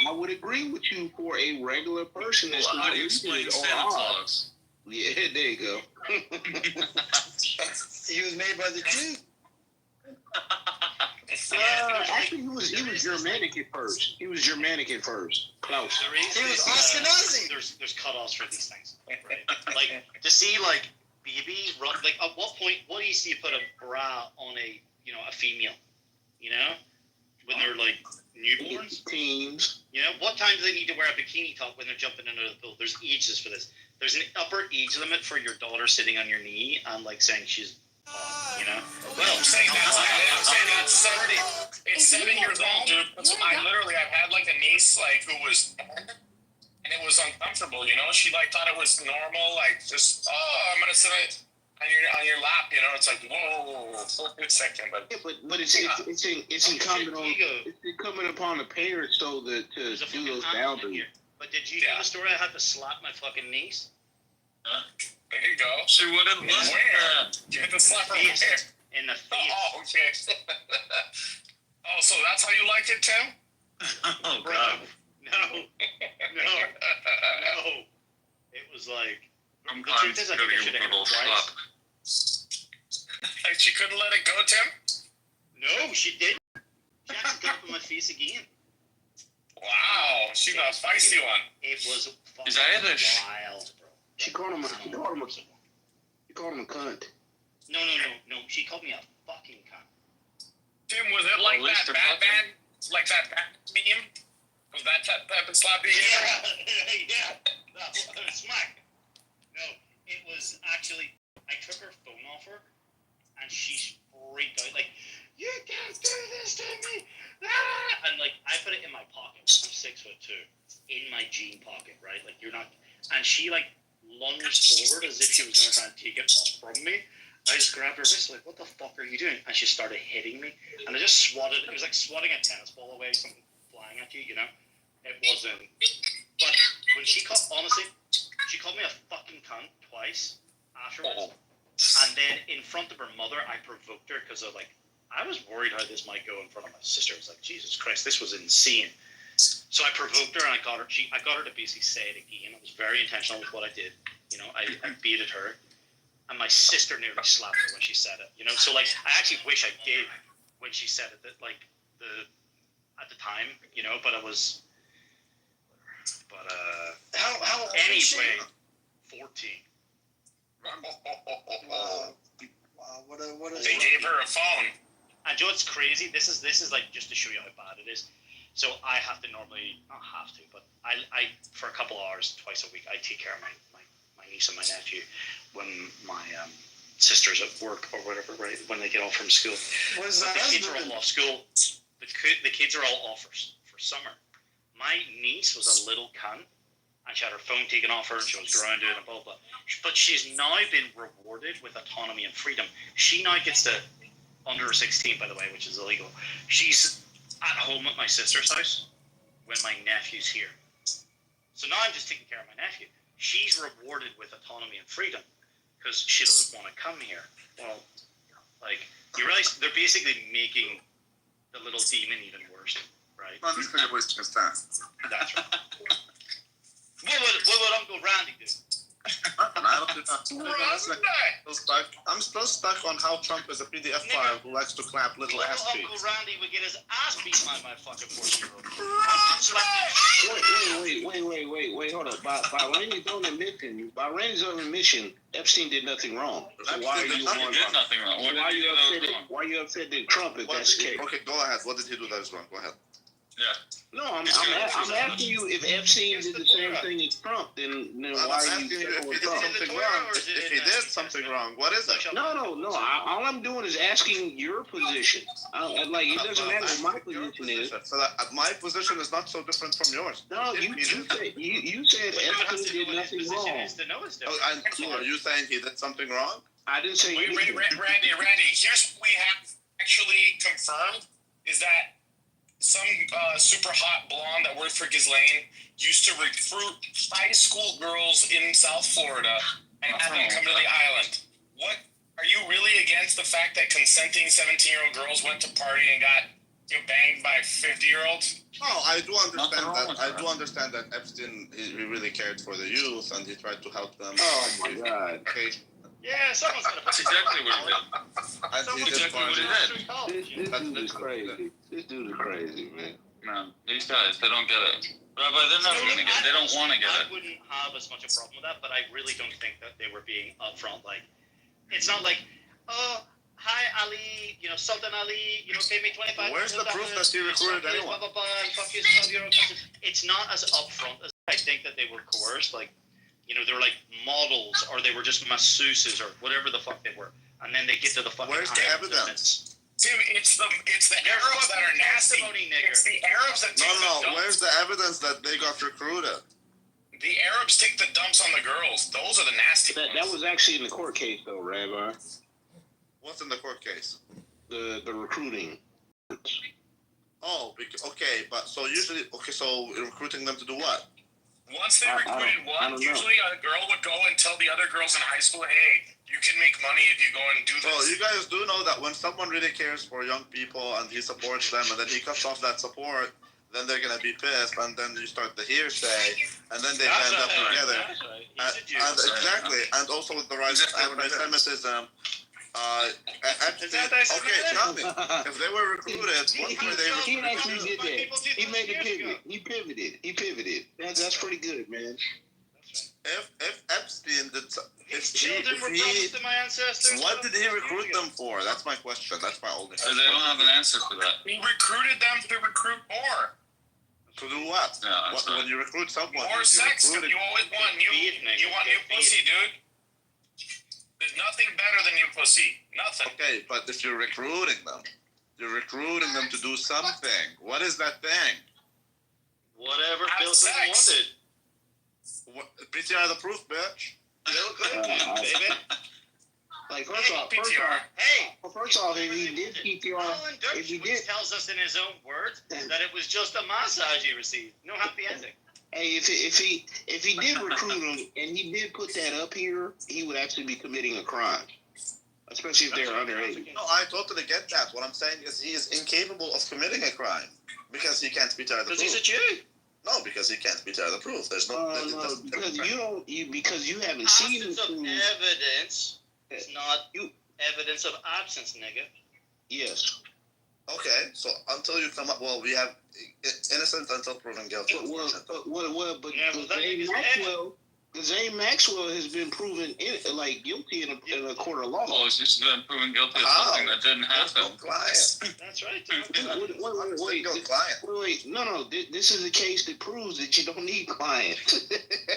I would agree with you for a regular person that's How do you explain Santa Claus? Yeah, there you go. He was made by the Jew. Actually, he was Germanic at first. He was Germanic at first. Klaus. He was Ashkenazi. There's cutoffs for these things, right? Like to see like babies run, like, at what point, what age do you put a bra on a, you know, a female? You know? When they're, like, newborns? Teens. You know? What time do they need to wear a bikini top when they're jumping into the pool? There's ages for this. There's an upper age limit for your daughter sitting on your knee and, like, saying she's you know? Well, I'm saying that's 70. It's 7 years old, dude. I've had like a niece like who was 10, and it was uncomfortable. You know, she like thought it was normal, like just I'm gonna sit on your lap. You know, it's like whoa, hold a second, but Yeah, but it's incumbent upon the parents though to do those boundaries. But did you hear the story? I had to slap my fucking niece. There you go. She wouldn't listen. You had to slap her Face. where? In the face. Oh, okay. Oh, so that's how you like it, Tim? Oh, Bro, God. no. It was like, the Sometimes truth is, I think I should have hit her twice. Like she couldn't let it go, Tim? No, she didn't. She had to go up in my face again. Wow, she's a feisty one. It was fucking Is Irish? wild, bro. She called him a cunt. No. She called me a fucking cunt. Tim, was it like At least that they're Batman? Like that Batman meme? Was that type of slap you gave her? Yeah. That was smack. No, it was actually, I took her phone off her, and she freaked out, like, you can't do this to me! Ah! And, like, I put it in my pocket. I'm 6'2", in my jean pocket, right? Like, you're not, and she, like, lunged forward as if she was going to try and take it from me. I just grabbed her wrist, like, what the fuck are you doing? And she started hitting me. And I just swatted, it was like swatting a tennis ball away, something flying at you, you know? It wasn't, but when she called, honestly, she called me a fucking cunt twice afterwards. And then in front of her mother, I provoked her because of, like, I was worried how this might go in front of my sister. I was like, Jesus Christ, this was insane. So I provoked her and I got her to basically say it again. It was very intentional with what I did. You know, I baited her. And my sister nearly slapped her when she said it. You know, so, like, I actually wish I did when she said it, that, like, at the time, you know, but it was, How old is she? anyway, 14. Wow. What a They gave her a phone. And Joe, it's crazy. This is like just to show you how bad it is. So I have to normally, not have to, but I for a couple hours twice a week, I take care of my niece and my nephew when my sister's at work or whatever, right? When they get off from school. Was But that the kids are all off school. The kids are all off for summer. My niece was a little cunt, and she had her phone taken off her, and she was grounded and blah, blah. But she's now been rewarded with autonomy and freedom. She now gets to, under 16, by the way, which is illegal, she's at home at my sister's house when my nephew's here. So now I'm just taking care of my nephew. She's rewarded with autonomy and freedom because she doesn't want to come here. Well, like, you realize they're basically making the little demon even worse, right? No, this nigga wasting his time. That's right. What would Uncle Randy do? I don't do that. I'm still stuck on how Trump is a PDF file who likes to clap little ass Uncle cheeks. Randy would get his ass beat by my fucking 14-year-old. Wait, hold up. By Randy's own admission, Epstein did nothing wrong. So why are you He did nothing wrong. What did he do that was wrong? Why are you upset at Trump if that's the case? Okay, go ahead. What did he do that is wrong? Go ahead. Yeah. No, I'm asking you if Epstein did the same thing as Trump, then why are you if he did Trump? something wrong. If he did something wrong, what is it? No. All I'm doing is asking your position. It doesn't matter what my position is. So that, my position is not so different from yours. No, you said Epstein did nothing wrong. Are you saying he did something wrong? I didn't say Wait, anything. Randy, here's what we have actually confirmed is that some super hot blonde that worked for Ghislaine used to recruit high school girls in South Florida and have them come to the island. What, are you really against the fact that consenting 17-year-old girls went to party and got banged by 50-year-olds? No, I do understand that. I do understand that Epstein, he really cared for the youth and he tried to help them. Oh my God. Yeah, someone's gonna. That's exactly what he did. And he did This dude is crazy. This dude is crazy, man. Man, these guys, they don't get it. Rabbi, they're never going to get it. They don't want to get I it. wouldn't have as much a problem with that, but I really don't think that they were being upfront. Like, it's not like, oh, hi Ali, Sultan Ali, pay me 25. Where's the proof that he recruited anyone? Blah, blah, blah, and fuck you, €12. It's not as upfront as I think that they were coerced. Like, they're like models, or they were just masseuses, or whatever the fuck they were. And then they get to the fucking. Where's the evidence? Tim, it's the Arabs that are nasty. It's the Arabs that take the dumps. Where's the evidence that they got recruited? The Arabs take the dumps on the girls. Those are the nasty ones. That was actually in the court case, though, Rabbi. What's in the court case? The recruiting. Oh, okay, but so recruiting them to do what? Once they recruited one, usually a girl would go and tell the other girls in high school, hey, you can make money if you go and do this. So you guys do know that when someone really cares for young people and he supports them and then he cuts off that support, then they're going to be pissed, and then you start the hearsay, and then they end up together. Exactly, and also with the rise of anti-Semitism. Tell me, if they were recruited, what were they He recruited? actually did that. He made a pivot. He pivoted. That's pretty good, man. If Epstein did, Children were promised to my ancestors. what did he recruit them for? That's my question. That's my only question. They don't have an answer for that. He recruited them to recruit more. To do what? Yeah, that's right. When you recruit someone, More sex. You always want new pussy, dude. There's nothing better than new pussy. Nothing. Okay, but if you're recruiting them to do something. What is that thing? Whatever Bill Clinton wanted. PTR the proof, bitch. Bill Clinton, baby. Like first off, if he did PTR, Alan Dershowitz tells us in his own words that it was just a massage he received. No happy ending. Hey, if he did recruit him and he did put that up here, he would actually be committing a crime, especially if they're underage. No, I totally get that. What I'm saying is he is incapable of committing a crime because he can't PTR the proof. Because he's a Jew. No, because he can't PTR the proof. There's no. Because you haven't seen absence of evidence. It's not evidence of absence, nigga. Yes. Okay, so until you come up, we have innocent until proven guilty. But Zane Maxwell has been proven guilty in a court of law. Well, he's just been proven guilty of something that didn't happen. That's right. Wait. No. This is a case that proves that you don't need clients.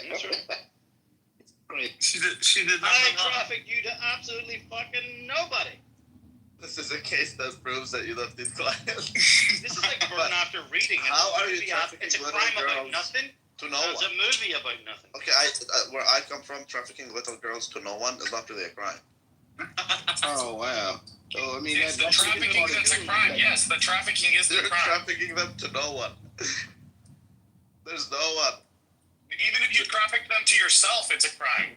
That's right. Right. She did I trafficked you to absolutely fucking nobody. This is a case that proves that you don't need clients. This is like burn after reading. How are you trafficking It's a little crime girls about nothing. To no It's one. a movie about nothing. Okay, where I come from, trafficking little girls to no one is not really a crime. Oh wow. So I mean, It's the trafficking that's a crime. Yes, the trafficking is the You're crime. trafficking them to no one. There's no one. Even if you traffic them to yourself, it's a crime.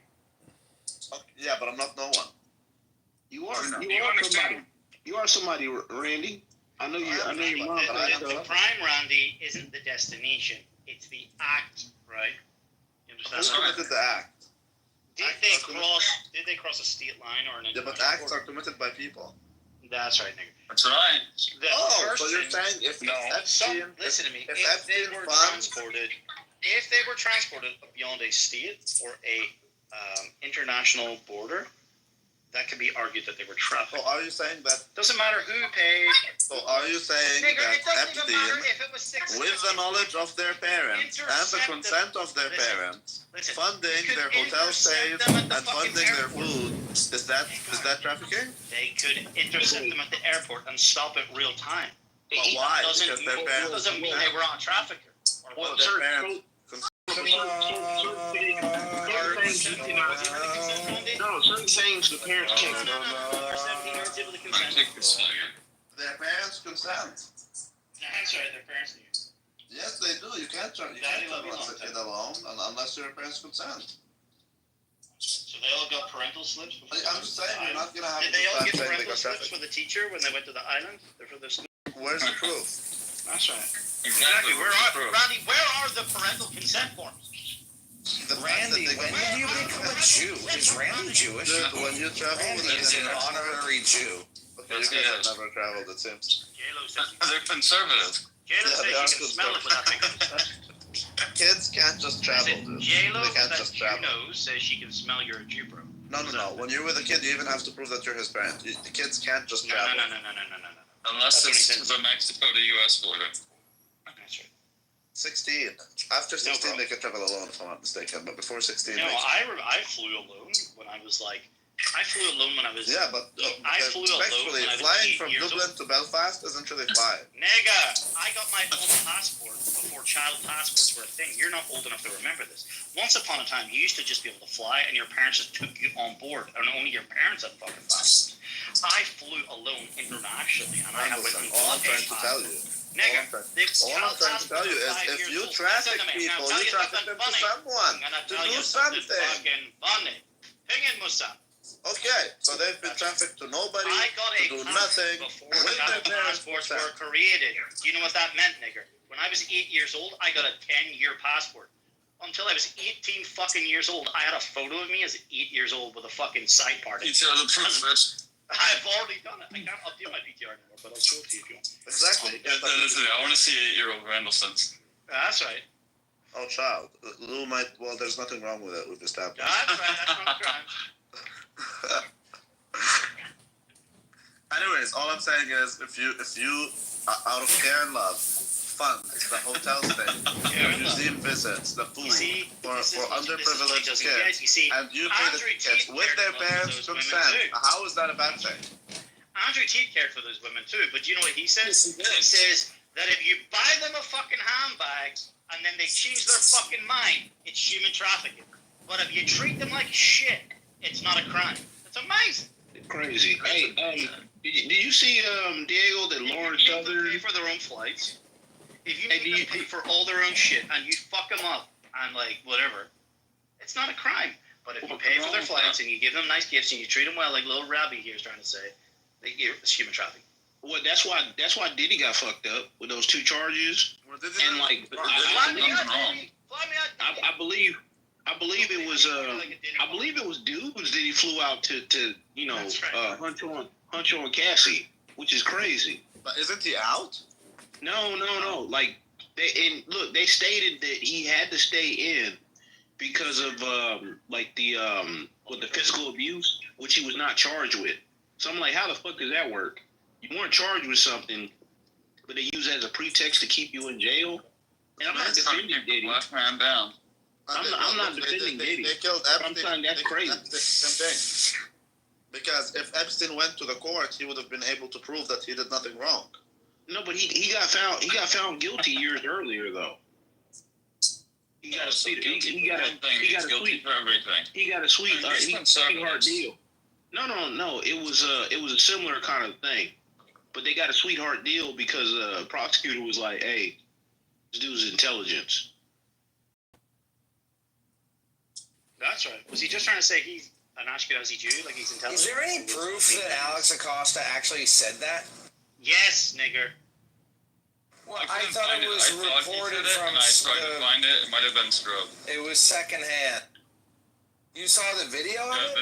Okay, yeah, but I'm not no one. You are Do you understand? somebody. You are somebody, Randy. I know your mom. The crime, Randy, isn't the destination. It's the act, right? You understand? Who committed the act? Did they cross a state line or an Yeah, but acts are committed by people. That's right, nigga. That's right. The So you're saying if Epstein, listen to me. if If they Epstein were funds, transported beyond a state or a international border, that could be argued that they were trafficked. so are you saying that? Doesn't matter who paid. So are you saying Nigga, that it doesn't even matter Epstein, if it was 6 with the knowledge of their parents and the Intercept consent of their Listen, parents, listen, funding you could their hotel intercept stays them at and the fucking funding their airport. food, is that trafficking? They could intercept them at the airport and stop it real time. But why? Doesn't Because their mean, parents doesn't mean they were on a trafficker. Or Well, their parents. certain things the parents can't do. Their parents consent. That's right, their parents knew. Yes, they do. You can't leave a kid alone unless your parents consent. So they all got parental slips? I'm just saying, you're not gonna have. Did they all to get saying they parental got slips trafficked. for the teacher when they went to the island? For the Where's the proof? That's right. Exactly. Randy, where are the parental consent forms? Randy, when did you become a Jew? Is Randy Jewish? Dude, when you travel with Randy is an honorary Jew. Okay, you guys have never traveled, it seems. J-Lo says They're conservative. J-Lo Yeah, says they you are can smell it without making a can't just travel, dude. J-Lo They can't that just you travel. know says she can smell you're a Jew, bro. No. When you're with a kid, you even have to prove that you're his parent. The kids can't just No. travel. Unless That's it's the Mexico to U.S. border. That's right. 16. After 16, bro. they can travel alone, if I'm not mistaken. But before 16, No, they I flew alone when I was like, yeah, but I flew alone respectfully, when I was flying 8 from years Dublin old. to Belfast isn't really flying. Nigga, I got my own passport before child passports were a thing. You're not old enough to remember this. Once upon a time, you used to just be able to fly, and your parents just took you on board, and only your parents had fucking passports. I flew alone internationally, and I have Listen, my all own I'm trying to tell you. Nigga, All I'm trying to tell you is if you traffic people, you traffic them to someone, to do something. Fucking funny. Hang in, Musa. Okay, so they've been trafficked to nobody, I got to a do passport nothing, before with their child parents. passports were created. Do you know what that meant, nigger? When I was 8 years old, I got a 10-year passport. Until I was 18 fucking years old, I had a photo of me as 8 years old with a fucking side part. You tell the proof, bitch. I've already done it. I can't update my PTR anymore, but I'll show it to you if you want. Exactly. I want to see 8-year-old Randall Sons. That's right. Oh, child. Lou might. Well, there's nothing wrong with it. We've established. That's right. That's not a crime. Anyways, all I'm saying is, if you out of care and love, fund the hotel stay, the museum visits, the food for underprivileged kids, and you pay the kids with their parents' consent, how is that a bad thing? Andrew Tate cared for those women too, but you know what he says? He says that if you buy them a fucking handbag and then they change their fucking mind, it's human trafficking. But if you treat them like shit, it's not a crime. It's amazing. Crazy. Hey, did you see Diego that Lauren Southern pay for their own flights? If you make them pay for all their own shit and you fuck them up and like whatever, it's not a crime. But if you pay for their flights and you give them nice gifts and you treat them well, like little Robbie here is trying to say, it's human trafficking. Well, that's why Diddy got fucked up with those 2 charges. And like, I believe it was dudes that he flew out to hunch on Cassie, which is crazy. But isn't he out? No. Like they stated that he had to stay in because of with the physical abuse, which he was not charged with. So I'm like, how the fuck does that work? You weren't charged with something, but they use it as a pretext to keep you in jail. And I'm not defending Diddy. Left man down. I'm not defending Diddy. They killed Epstein. I'm saying that's crazy. Same thing. Because if Epstein went to the court, he would have been able to prove that he did nothing wrong. No, but he got found guilty years earlier though. He got a sweetheart deal. No. It was a similar kind of thing, but they got a sweetheart deal because the prosecutor was like, "Hey, this dude's intelligence." That's right. Was he just trying to say he's an Ashkenazi Jew, like he's intelligent? Is there any proof that Alex Acosta actually said that? Yes, nigger. Well, I thought it was reported from. I tried to find it. It might have been scrubbed. It was secondhand. You saw the video of it?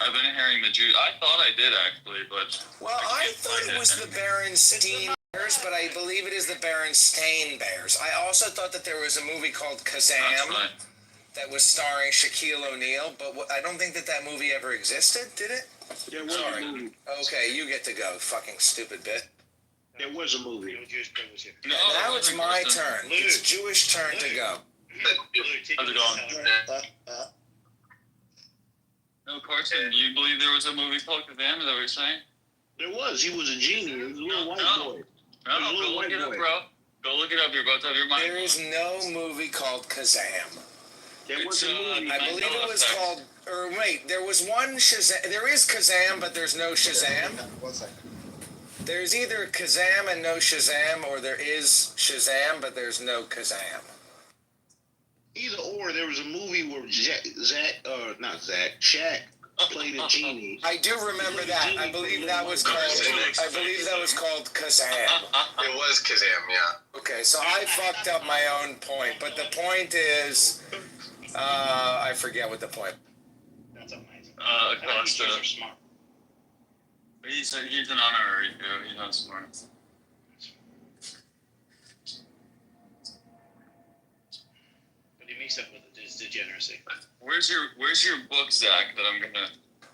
I've been hearing the Jew. I thought I did actually, but I thought it was the Berenstein Bears, but I believe it is the Berenstain Bears. I also thought that there was a movie called Kazam that was starring Shaquille O'Neal, but I don't think that movie ever existed, did it? There was a movie. Okay, you get to go, fucking stupid bit. There was a movie. Now it's my turn. It's Jewish turn to go. How's it going? No, Carson, you believe there was a movie called Kazam? Is that what you're saying? There was. He was a genie. He was a little white boy. No, go look it up, bro. Go look it up. You're about to have your mind. There is no movie called Kazam. There was a movie. I believe it was called. Or wait, there was one Shazam. There is Kazam, but there's no Shazam. 1 second. There's either Kazam and no Shazam, or there is Shazam, but there's no Kazam. Either or, there was a movie where Shaq played a genie. I do remember that. I believe that was called. Kazam. It was Kazam, yeah. Okay, so I fucked up my own point, but the point is, I forget what the point. That's amazing. Acosta. Jews are smart. He's an honorary Jew. He's not smart. But he except with his degeneracy. Where's your book, Zach? That I'm gonna.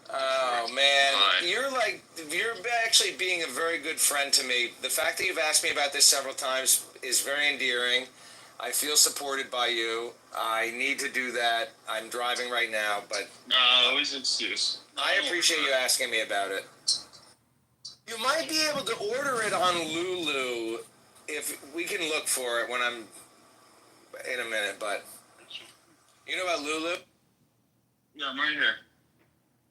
Oh man, you're actually being a very good friend to me. The fact that you've asked me about this several times is very endearing. I feel supported by you. I need to do that. I'm driving right now, but always an excuse. I appreciate you asking me about it. You might be able to order it on Lulu if we can look for it when I'm in a minute, but you know about Lulu? Yeah, I'm right here.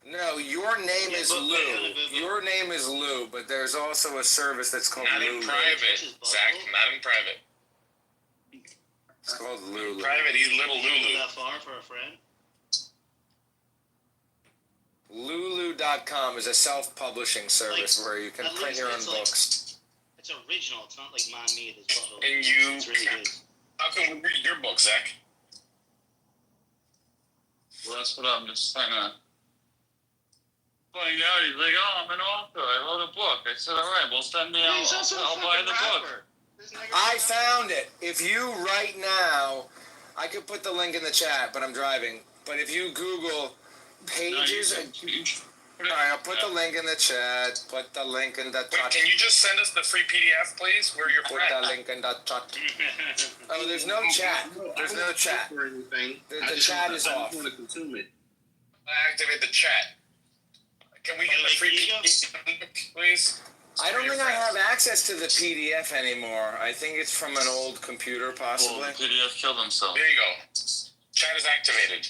No, your name is Lou. Your name is Lou, but there's also a service that's called Not Lulu. in private, Zach. Not in private. It's called Lulu. In private, he's little Lulu. That far for a friend? Lulu.com is a self-publishing service where you can print your own books. It's original. It's not like man-made as well. And you, it's really good. How can we read your book, Zach? Well, that's what I'm just trying to find out. He's like, oh, I'm an author. I wrote a book. I said, all right, well, send me out. I'll buy the book. I found it. If you right now, I could put the link in the chat, but I'm driving. But if you Google pages, all right, I'll put the link in the chat. Put the link in the chat. Wait, can you just send us the free PDF, please? Where you're Put the link in the chat. Oh, there's no chat. There's no chat. The chat is off. I want to consume it. Activate the chat. Can we get the free PDF, please? I don't think I have access to the PDF anymore. I think it's from an old computer, possibly. Well, the PDF killed himself. There you go. Chat is activated.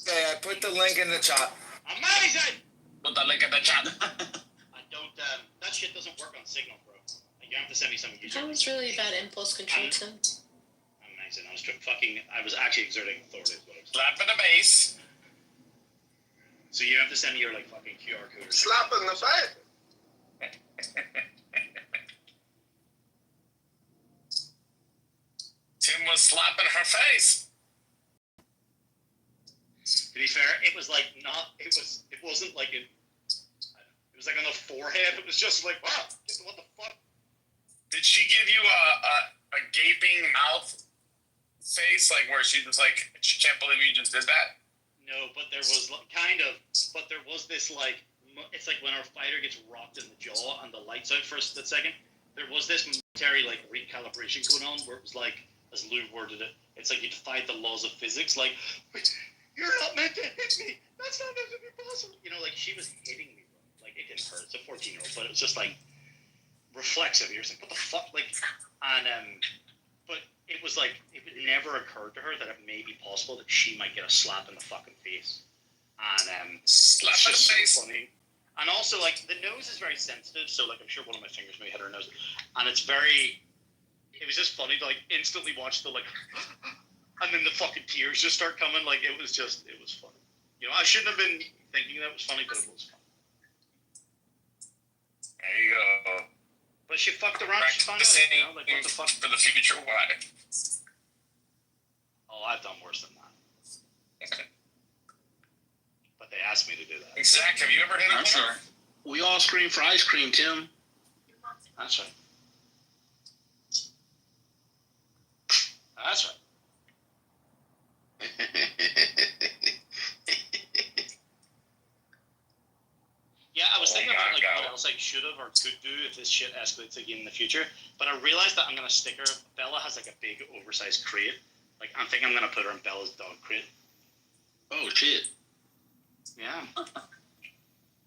Okay, I put the link in the chat. Amazing! Put the link in the chat. I don't, that shit doesn't work on Signal, bro. Like, you have to send me some user. That was really bad impulse control, Tim. Amazing. I was actually exerting authority. Is what I was Slap in the base. So you have to send me your, like, fucking QR code or something. Slap in the face. Tim was slapping her face. To be fair, it was like not. It wasn't like it. It was like on the forehead. It was just like, wow, what the fuck? Did she give you a gaping mouth face, like where she was like, she can't believe you just did that? No, but there was kind of. But there was this like. It's like when our fighter gets rocked in the jaw and the lights out for a second. There was this momentary like recalibration going on where it was like, as Lou worded it, it's like you defied the laws of physics, like. You're not meant to hit me. That's not meant to be possible. You know, like she was hitting me. Like it didn't hurt. It's a 14-year-old, but it was just like reflexive. You're just like, what the fuck? Like, and but it was like it never occurred to her that it may be possible that she might get a slap in the fucking face. And slap in the face. Funny. And also, like the nose is very sensitive, so like I'm sure one of my fingers may hit her nose, and it's very. It was just funny to like instantly watch the like. And then the fucking tears just start coming. Like, it was funny. You know, I shouldn't have been thinking that was funny, but it was funny. There you go. But she fucked around. She found out, you know, like, what the fuck? For the future wife. Oh, I've done worse than that. Okay. But they asked me to do that. Zach, have you ever hit a Sure. We all scream for ice cream, Tim. That's right. That's right. Yeah, I was thinking about like what else I should have or could do if this shit escalates again in the future. But I realized that I'm gonna stick her. Bella has like a big oversized crate. Like I think I'm gonna put her in Bella's dog crate. Oh shit. Yeah.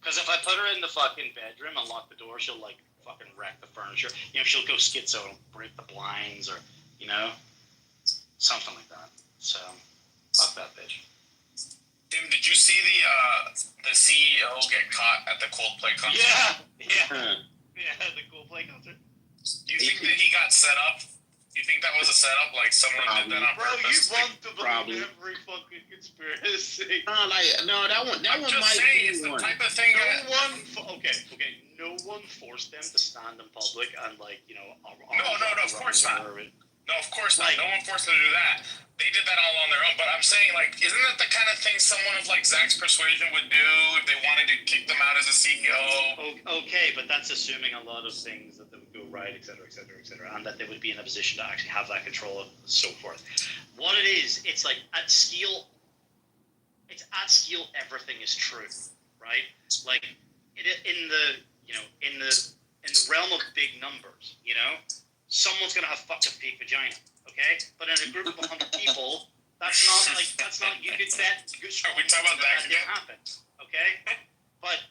Because if I put her in the fucking bedroom and lock the door, she'll like fucking wreck the furniture. You know, she'll go schizo and break the blinds or you know, something like that. So. Fuck that bitch. Tim, did you see the CEO get caught at the Coldplay concert? Yeah, the Coldplay concert. Do you think that he got set up? Do you think that was a setup? Like someone did that on purpose? Bro, you want to believe every fucking conspiracy. That one just might saying, be it's the one. type of thing Okay. No one forced them to stand in public and like you know. No, of course not. No, of course not. No one forced them to do that. They did that all on their own. But I'm saying, like, isn't that the kind of thing someone of, like, Zach's persuasion would do if they wanted to kick them out as a CEO? Okay, but that's assuming a lot of things that would go right, et cetera, and that they would be in a position to actually have that control and so forth. What it is, it's like at scale. It's at scale. Everything is true, right? Like in the realm of big numbers, someone's gonna have fucking fake vagina, okay? But in a group of 100 people, that's not. You could bet. Are we talking about that again? Happen, okay? But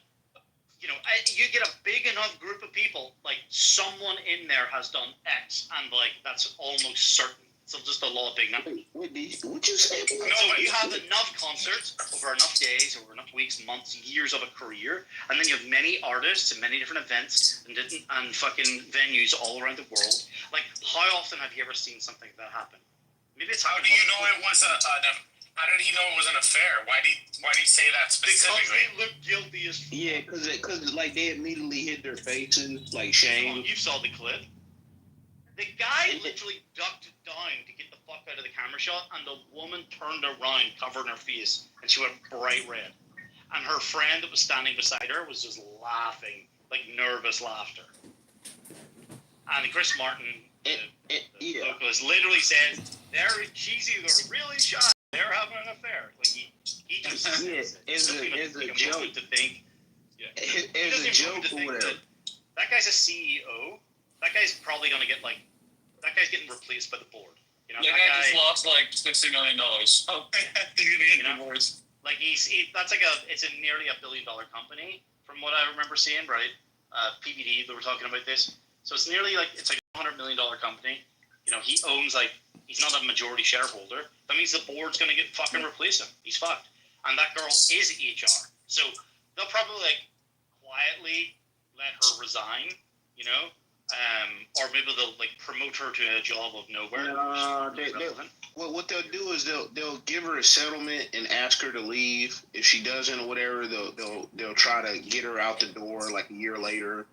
you get a big enough group of people, like someone in there has done X, and like that's almost certain. So just the law of big numbers. What you say? So you have enough concerts over enough days, over enough weeks, months, years of a career, and then you have many artists and many different events and fucking venues all around the world. Like, how often have you ever seen something like that happen? Maybe it's how do you know it was how did he know it was an affair? Why did he say that specifically? Because they look guilty as fuck. Yeah, because like they immediately hid their faces, like shame. You saw the clip. The guy literally ducked down to get the fuck out of the camera shot, and the woman turned around, covering her face, and she went bright red. And her friend that was standing beside her was just laughing, like nervous laughter. And Chris Martin, the vocalist, literally says, she's either really shy, they're having an affair. Like he just it's a joke to think. Yeah. It's a joke or whatever. That guy's a CEO. That guy's probably going to get that guy's getting replaced by the board. That guy just lost like $60 million. Oh, like it's a nearly $1 billion company from what I remember seeing, right? PBD, they were talking about this. So it's nearly it's like a $100 million company. He owns he's not a majority shareholder. That means the board's going to get fucking replace him. He's fucked. And that girl is HR. So they'll probably quietly let her resign, or maybe they'll promote her to a job of nowhere. What they'll do is they'll give her a settlement and ask her to leave. If she doesn't or whatever, they'll try to get her out the door like a year later.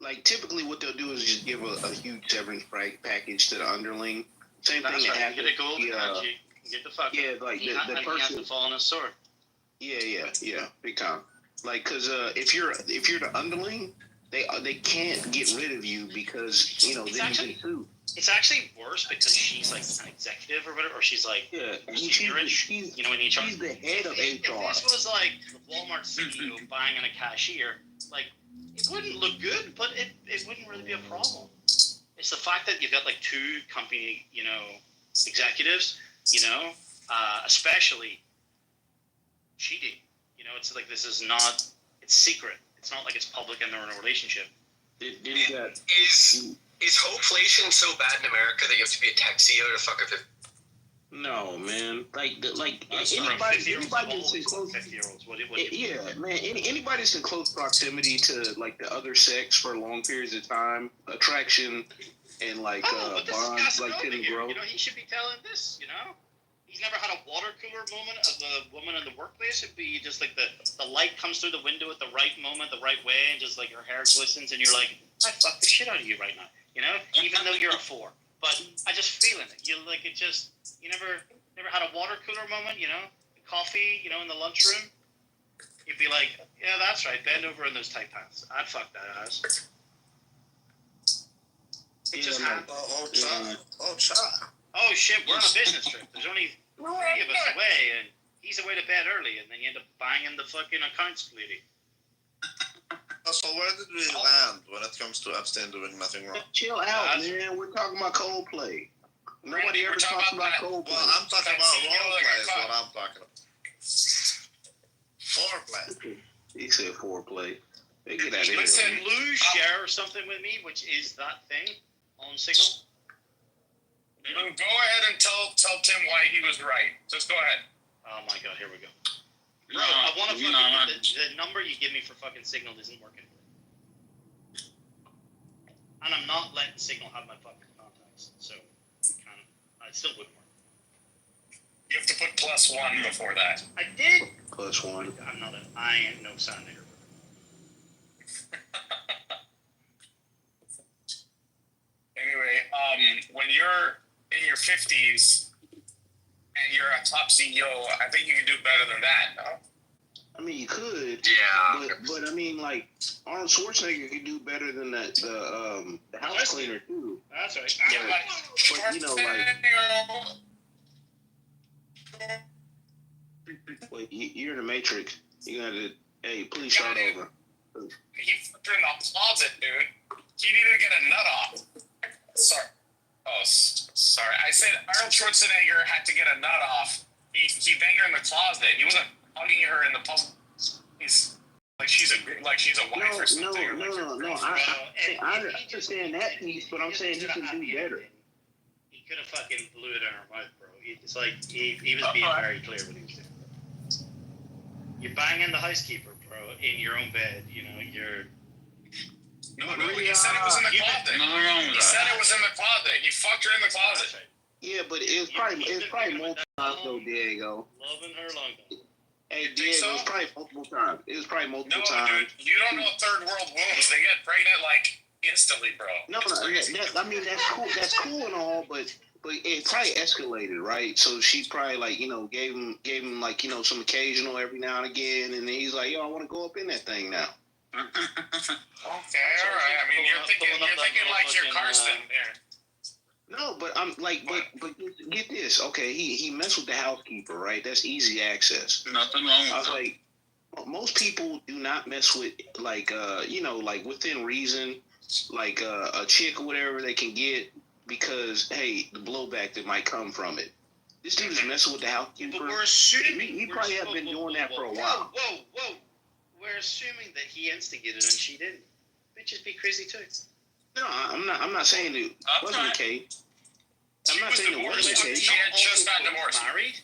Like typically, what they'll do is just give a huge severance package to the underling. Same thing that happened. Get a gold get the fuck. Yeah, like the person has to fall on his sword. Yeah, big time. Like, cause if you're the underling, they can't get rid of you because then you get sued. It's actually worse because she's an executive or whatever, or she's she's in HR. She's the head of HR. If this was the Walmart CEO buying in a cashier, it wouldn't look good, but it wouldn't really be a problem. It's the fact that you've got two company executives, especially cheating. It's this is not. It's secret. It's not like it's public and they're in a relationship. Is hoflation so bad in America that you have to be a tech CEO to fuck with it? No, man. Anybody that's in close. 50-year-olds. Anybody that's in close proximity to the other sex for long periods of time, attraction, and bonds tend to grow. He should be telling this. He's never had a water cooler moment of the woman in the workplace. It'd be just the light comes through the window at the right moment, the right way, and just your hair glistens, and you're like, I fuck the shit out of you right now. Even though you're a 4. But I just feeling it. You never had a water cooler moment, coffee, in the lunchroom. You'd be like, yeah, that's right. Bend over in those tight pants. I'd fuck that ass. It just happened. Oh, child. Oh shit, we're on a business trip. There's only 3 of us away, and he's away to bed early, and then you end up banging the fucking accounts lady. So where did we land when it comes to Epstein doing nothing wrong? Chill out, man. We're talking about Coldplay. Nobody ever talks about Coldplay. Well, I'm talking about roleplay is what I'm talking about. Foreplay. He said foreplay. They get out of here. Listen, Lou share something with me, which is that thing on Signal. Go ahead and tell Tim why he was right. Just go ahead. Oh my god, here we go. Bro, I want to the number you give me for fucking Signal isn't working. And I'm not letting Signal have my fucking contacts, so it still wouldn't work. You have to put +1 before that. I did. +1. I ain't no sound nigger. Anyway, when you're in your 50s and you're a top CEO, I think you can do better than that, no? I mean, you could. Yeah. But I mean, like Arnold Schwarzenegger could do better than the house cleaner too. That's right. But you know, like, wait, you're in the Matrix. You gotta, hey, please start over. He fucked her in the closet, dude. He needed to get a nut off. Sorry. Oh, sorry. I said Arnold Schwarzenegger had to get a nut off. He banged her in the closet. He wasn't hugging her in the public. He's like she's a wife or something. No. I understand that piece, but I'm saying he can do better. He could have fucking blew it in her mouth, bro. It's like he was being very clear what he was doing. You're banging the housekeeper, bro, in your own bed. You know, you're. No, he said it was in the closet. Nothing wrong with He said it was in the closet. He fucked her in the closet. Yeah, but it's probably multiple times though, Diego. Loving her long time. Hey, Diego, it was probably multiple times. It was probably multiple times. Dude, you don't know third world wombs. They get pregnant like instantly, bro. No, I mean that's cool. That's cool and all, but it probably escalated, right? So she probably like gave him like some occasional every now and again, and then he's like, yo, I want to go up in that thing now. Okay, all right. I mean, you're thinking like you're Karsten here. No, but I'm like, but get this. Okay, he messed with the housekeeper, right? That's easy access. Nothing wrong with I was that. like, most people do not mess with like like within reason, like a chick or whatever they can get because hey, the blowback that might come from it. This dude is messing with the housekeeper. But we're assuming he probably have been doing that for a while. Whoa! We're assuming that he instigated and she didn't. Bitches be crazy too. No, I'm not saying it wasn't the case. I'm not saying it wasn't the case. She had just got divorced. Married?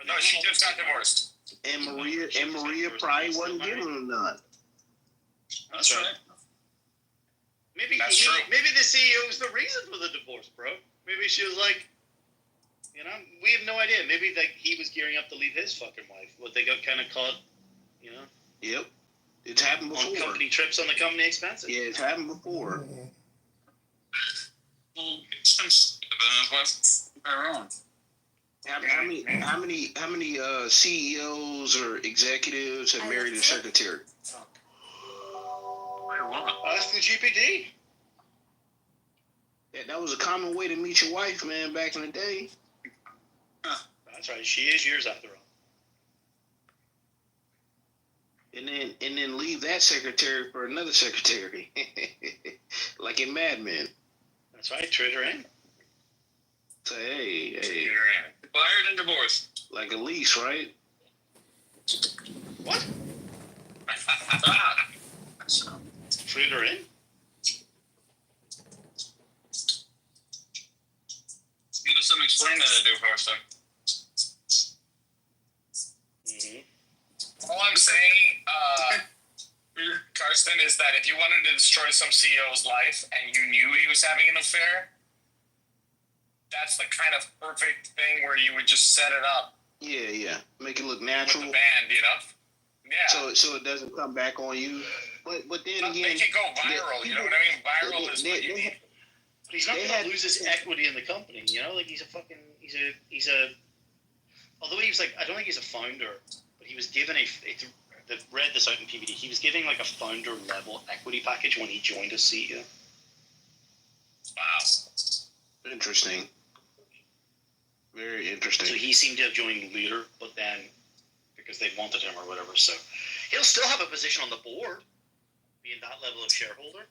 No, she just got divorced. And Maria probably wasn't giving him none. That's right. Maybe That's true. maybe the CEO was the reason for the divorce, bro. Maybe she was like, we have no idea. Maybe like he was gearing up to leave his fucking wife. What they got kind of caught, Yep, it's happened before. on company trips on the company expenses. Yeah, it's happened before. How many CEOs or executives have married a secretary? That's the GPD. Yeah, that was a common way to meet your wife, man, back in the day. That's right. She is yours after all. And then leave that secretary for another secretary, like in Mad Men. That's right. Trade her in. Say, hey. Fired and divorced. Like a lease, right? What? Trade her in? Give us some explaining to do first, then. All I'm saying, Karsten, is that if you wanted to destroy some CEO's life and you knew he was having an affair, that's the kind of perfect thing where you would just set it up. Yeah. Make it look natural. With the band, Yeah. So it doesn't come back on you. But then again, make it go viral. You know what I mean? Viral is what you need. But he's not going to lose his equity in the company. Like he's a. Although he was like, I don't think he's a founder, but he was given read this out in PVD. He was giving like a founder level equity package when he joined as CEO. Wow. Interesting. Very interesting. So he seemed to have joined Leader, but then because they wanted him or whatever, so he'll still have a position on the board, being that level of shareholder.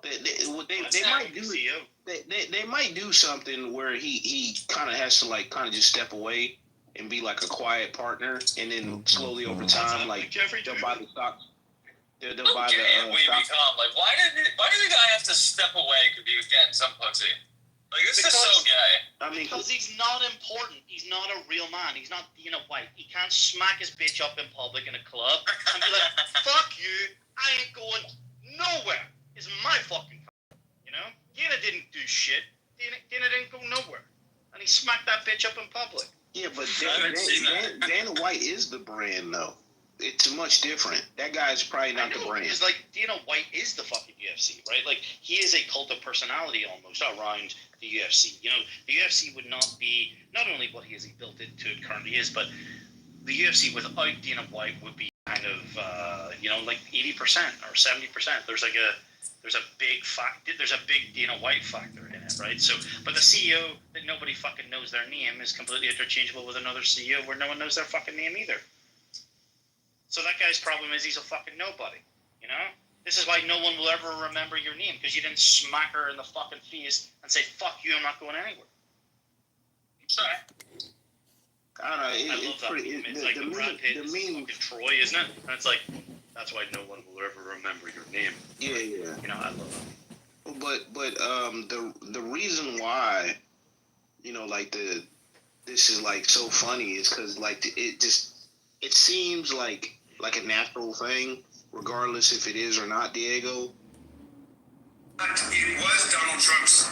They might do CEO. They might do something where he kind of has to just step away and be like a quiet partner, and then slowly over time, like they'll buy the stocks. They'll buy the stocks. Like, why did the guy have to step away because he was getting some pussy? Like, this is so gay. Because he's not important. He's not a real man. He's not Dana White. He can't smack his bitch up in public in a club and be like, fuck you, I ain't going nowhere. It's my fucking company, Dana didn't do shit. Dana didn't go nowhere. And he smacked that bitch up in public. Yeah, but Dana White is the brand, though. It's much different. That guy's probably not the brand. It's like Dana White is the fucking UFC, right? Like he is a cult of personality almost around the UFC. The UFC would not be not only what he built into it currently is, but the UFC without Dana White would be kind of like 80% or 70%. There's a big Dana White factor in it, right? So, but the CEO that nobody fucking knows their name is completely interchangeable with another CEO where no one knows their fucking name either. So that guy's problem is he's a fucking nobody, you know? This is why no one will ever remember your name, because you didn't smack her in the fucking face and say, fuck you, I'm not going anywhere. Sorry. I don't know. I love that meme. It's like the Brad Pitt is fucking Troy, isn't it? And it's like, that's why no one will ever remember your name. Yeah. You know, I love that. But the reason why, this is like so funny is because it seems like a natural thing, regardless if it is or not Diego. It was Donald Trump's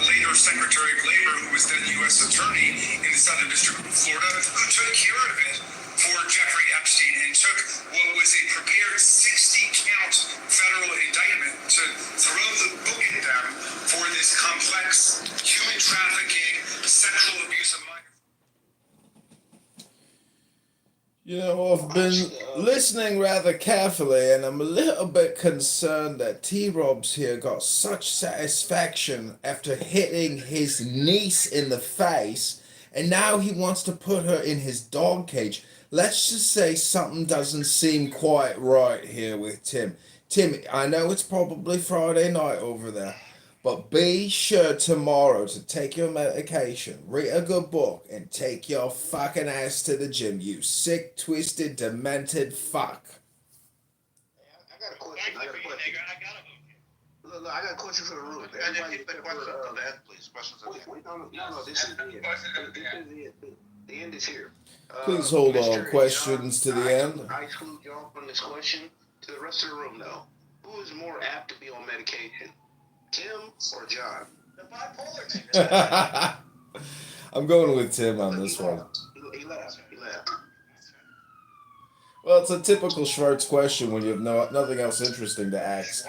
later Secretary of Labor, who was then U.S. Attorney in the Southern District of Florida, who took care of it for Jeffrey Epstein and took what was a prepared 60-count federal indictment to throw the book at them for this complex human trafficking, sexual abuse of minors. You know, I've been listening rather carefully, and I'm a little bit concerned that T-Rob's here got such satisfaction after hitting his niece in the face, and now he wants to put her in his dog cage. Let's just say something doesn't seem quite right here with Tim. Tim, I know it's probably Friday night over there, but be sure tomorrow to take your medication, read a good book, and take your fucking ass to the gym, you sick, twisted, demented fuck. I got a question. Look, I got a question for the room. Everybody keep the questions to the end, please. Questions at the end. No, this is the end is here. Please hold all questions to the end. I exclude y'all from this question. To the rest of the room, though, who is more apt to be on medication? Tim or John? The bipolar nigga. I'm going with Tim on this one. He left. Well, it's a typical Schwartz question when you have nothing else interesting to ask.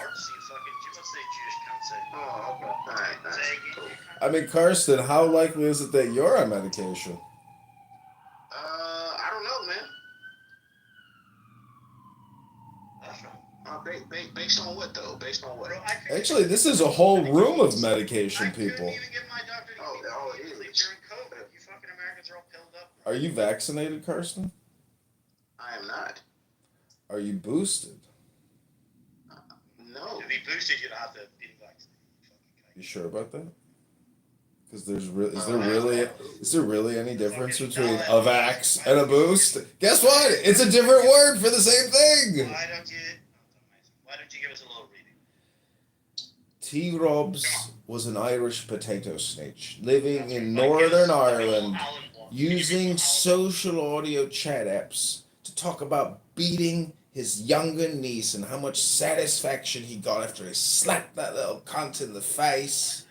Oh, okay. All right. Cool. I mean, Karsten, how likely is it that you're on medication? I don't know, man. Based on what, though? Based on what? Actually, this is a whole room of medication people. Oh, it is. Are you vaccinated, Karsten? I am not. Are you boosted? No. To be boosted, you'd have to be vaccinated. You sure about that? Because is there really any difference between a vax and a boost? Guess what? It's a different word for the same thing. Why don't you give us a little reading? T-Robs was an Irish potato snitch living in Northern Ireland, using social audio chat apps to talk about beating his younger niece and how much satisfaction he got after he slapped that little cunt in the face.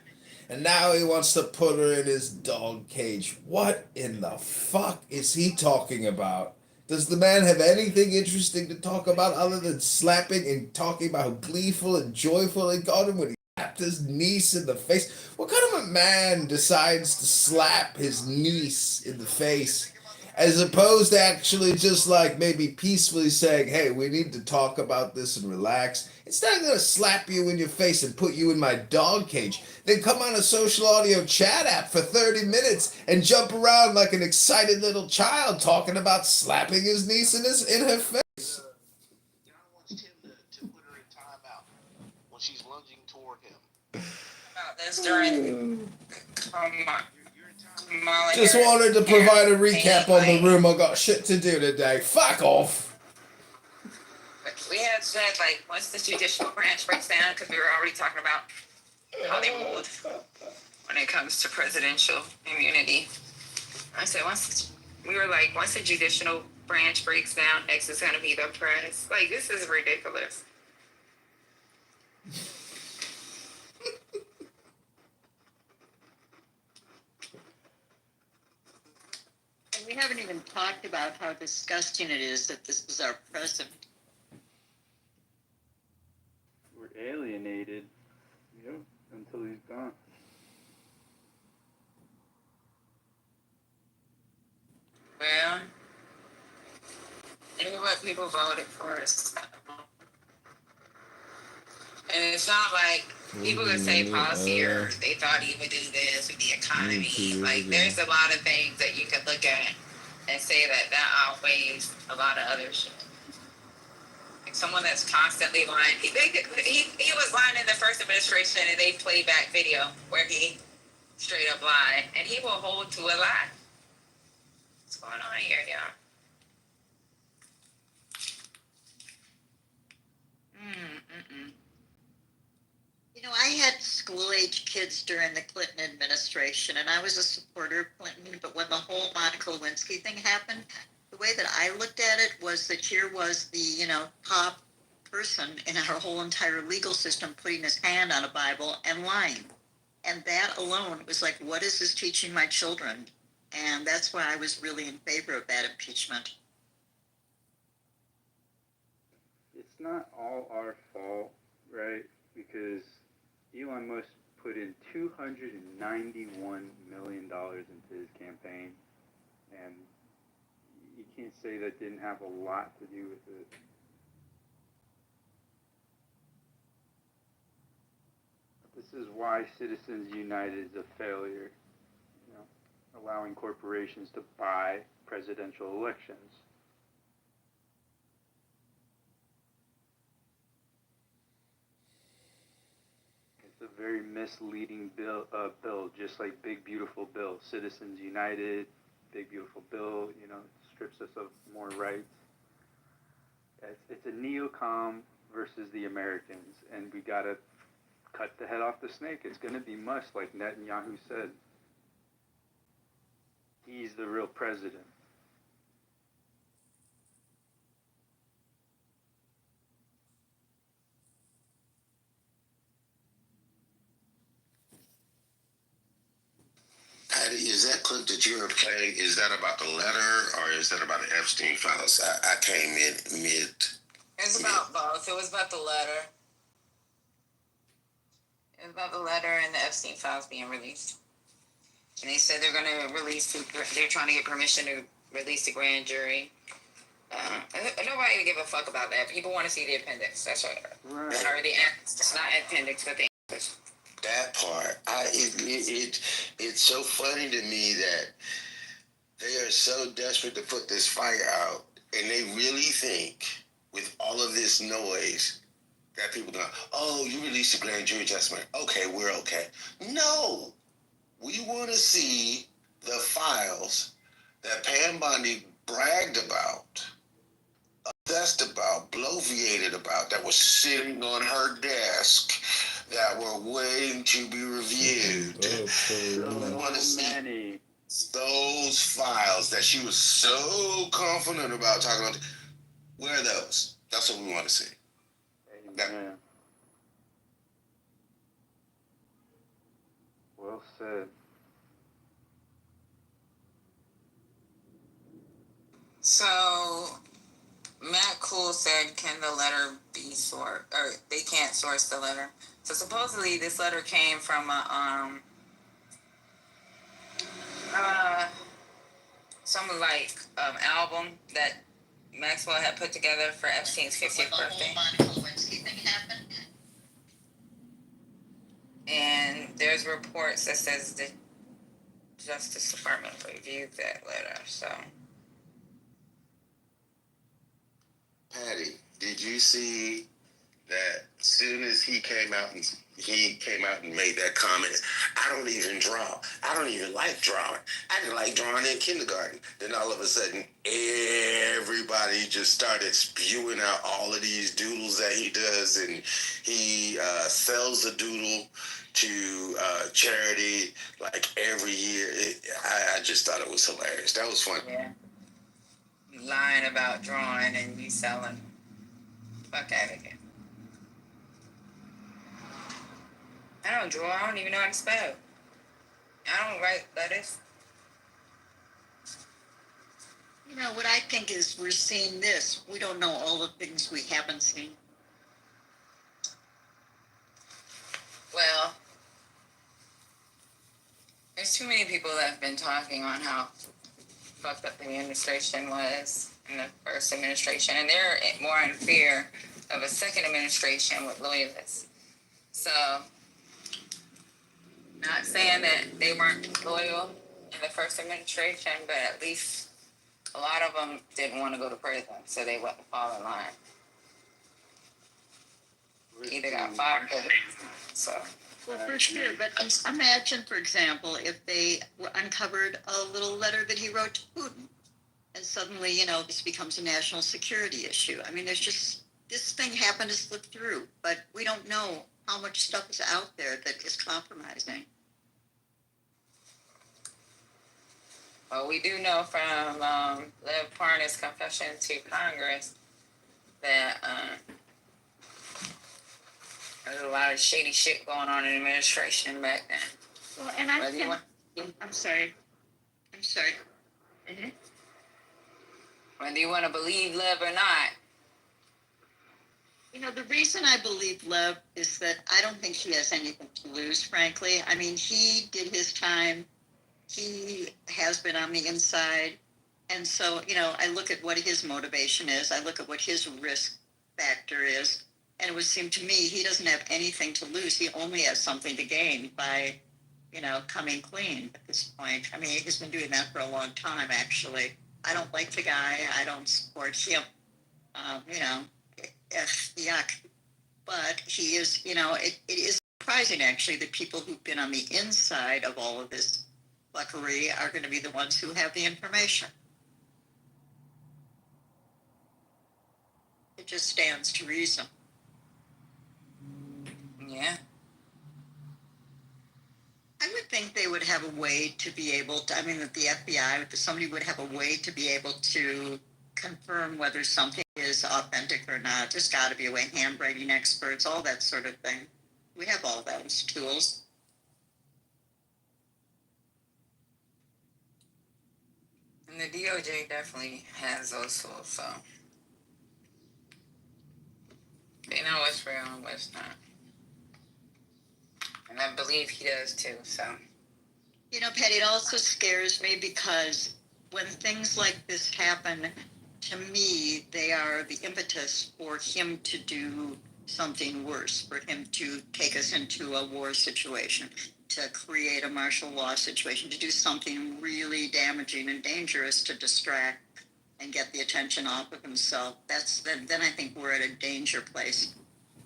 And now he wants to put her in his dog cage. What in the fuck is he talking about? Does the man have anything interesting to talk about other than slapping and talking about how gleeful and joyful it got him when he slapped his niece in the face? What kind of a man decides to slap his niece in the face as opposed to actually just like maybe peacefully saying, hey, we need to talk about this and relax? Instead, I'm going to slap you in your face and put you in my dog cage. Then come on a social audio chat app for 30 minutes and jump around like an excited little child talking about slapping his niece in her face. John wants Tim to put her in timeout when she's lunging toward him. That's during Just wanted to provide a recap on the room. I got shit to do today. Fuck off. We had said, like, once the judicial branch breaks down, because we were already talking about Hollywood when it comes to presidential immunity. I said, once the judicial branch breaks down, X is going to be the press. Like, this is ridiculous. And we haven't even talked about how disgusting it is that this is our president. We're alienated. Yep, until he's gone. Well, people voted for us. And it's not like people could say policy or they thought he would do this with the economy. Like, there's a lot of things that you could look at and say that outweighs a lot of other shit. Like someone that's constantly lying. He was lying in the first administration, and they played back video where he straight up lied, and he will hold to a lie. What's going on here, y'all? You know, I had school-age kids during the Clinton administration, and I was a supporter of Clinton, but when the whole Monica Lewinsky thing happened, the way that I looked at it was that here was the, top person in our whole entire legal system putting his hand on a Bible and lying. And that alone was like, what is this teaching my children? And that's why I was really in favor of that impeachment. It's not all our fault, right? Because Elon Musk put in $291 million into his campaign, and you can't say that didn't have a lot to do with it. This is why Citizens United is a failure, allowing corporations to buy presidential elections. It's a very misleading bill, just like Big Beautiful Bill. Citizens United, Big Beautiful Bill, strips us of more rights. It's a neocon versus the Americans, and we gotta cut the head off the snake. It's gonna be Musk, like Netanyahu said. He's the real president. Patty, is that clip that you were playing, is that about the letter or is that about the Epstein files? I came in mid. It's about both. It was about the letter. It was about the letter and the Epstein files being released. And they said they're going to release, they're trying to get permission to release the grand jury. Nobody give a fuck about that. People want to see the appendix. That's what I heard. It's not appendix, but the appendix. That part, it's so funny to me that they are so desperate to put this fire out, and they really think with all of this noise that people go, oh, you released a grand jury judgment. Okay, we're okay. No, we want to see the files that Pam Bondi bragged about, obsessed about, bloviated about, that was sitting on her desk, that were waiting to be reviewed. We want to see those files that she was so confident about talking about. Where are those? That's what we want to see. Amen. Well said. So, Matt Cool said, can the letter be sourced? Or they can't source the letter. So supposedly this letter came from some album that Maxwell had put together for Epstein's 50th birthday. And there's reports that says the Justice Department reviewed that letter. So, Patty, did you see that as soon as he came out and made that comment, I don't even draw. I don't even like drawing. I didn't like drawing in kindergarten. Then all of a sudden, everybody just started spewing out all of these doodles that he does, and he sells a doodle to charity like every year. I just thought it was hilarious. That was fun. Yeah. Lying about drawing and you selling. Fuck out of here. I don't draw. I don't even know how to spell. I don't write letters. What I think is we're seeing this. We don't know all the things we haven't seen. Well, there's too many people that have been talking on how fucked up the administration was in the first administration, and they're more in fear of a second administration with loyalists. So, not saying that they weren't loyal in the first administration, but at least a lot of them didn't want to go to prison, so they wouldn't fall in line. Either got fired or so. Well, for sure, but imagine, for example, if they uncovered a little letter that he wrote to Putin, and suddenly, this becomes a national security issue. I mean, there's just, this thing happened to slip through, but we don't know how much stuff is out there that is compromising. Well, we do know from Lev Parnas' confession to Congress that there's a lot of shady shit going on in the administration back then. Well, and I'm sorry. Mm-hmm. Whether you want to believe Lev or not. The reason I believe Lev is that I don't think he has anything to lose, frankly. I mean, he did his time. He has been on the inside. And so, I look at what his motivation is. I look at what his risk factor is. And it would seem to me he doesn't have anything to lose. He only has something to gain by, coming clean at this point. I mean, he's been doing that for a long time, actually. I don't like the guy. I don't support him. Yuck. But he is, it is surprising, actually, that people who've been on the inside of all of this fuckery are going to be the ones who have the information. It just stands to reason. Yeah. I would think they would have a way to be able to, that the FBI, somebody would have a way to be able to confirm whether something is authentic or not. There's got to be a way, handwriting experts, all that sort of thing. We have all those tools. And the DOJ definitely has those tools, so they know what's real and what's not. And I believe he does too, so. Patty, it also scares me because when things like this happen, to me, they are the impetus for him to do something worse, for him to take us into a war situation, to create a martial law situation, to do something really damaging and dangerous to distract and get the attention off of himself. Then I think we're at a danger place.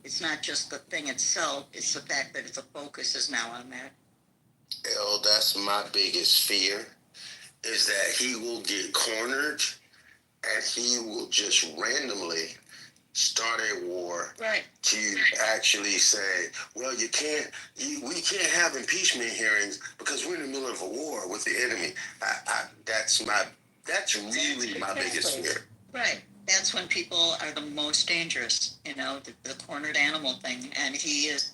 It's not just the thing itself, it's the fact that the focus is now on that. That's my biggest fear, is that he will get cornered and he will just randomly start a war to actually say, well, we can't have impeachment hearings because we're in the middle of a war with the enemy. That's really my biggest fear. Right. That's when people are the most dangerous, the cornered animal thing. And he is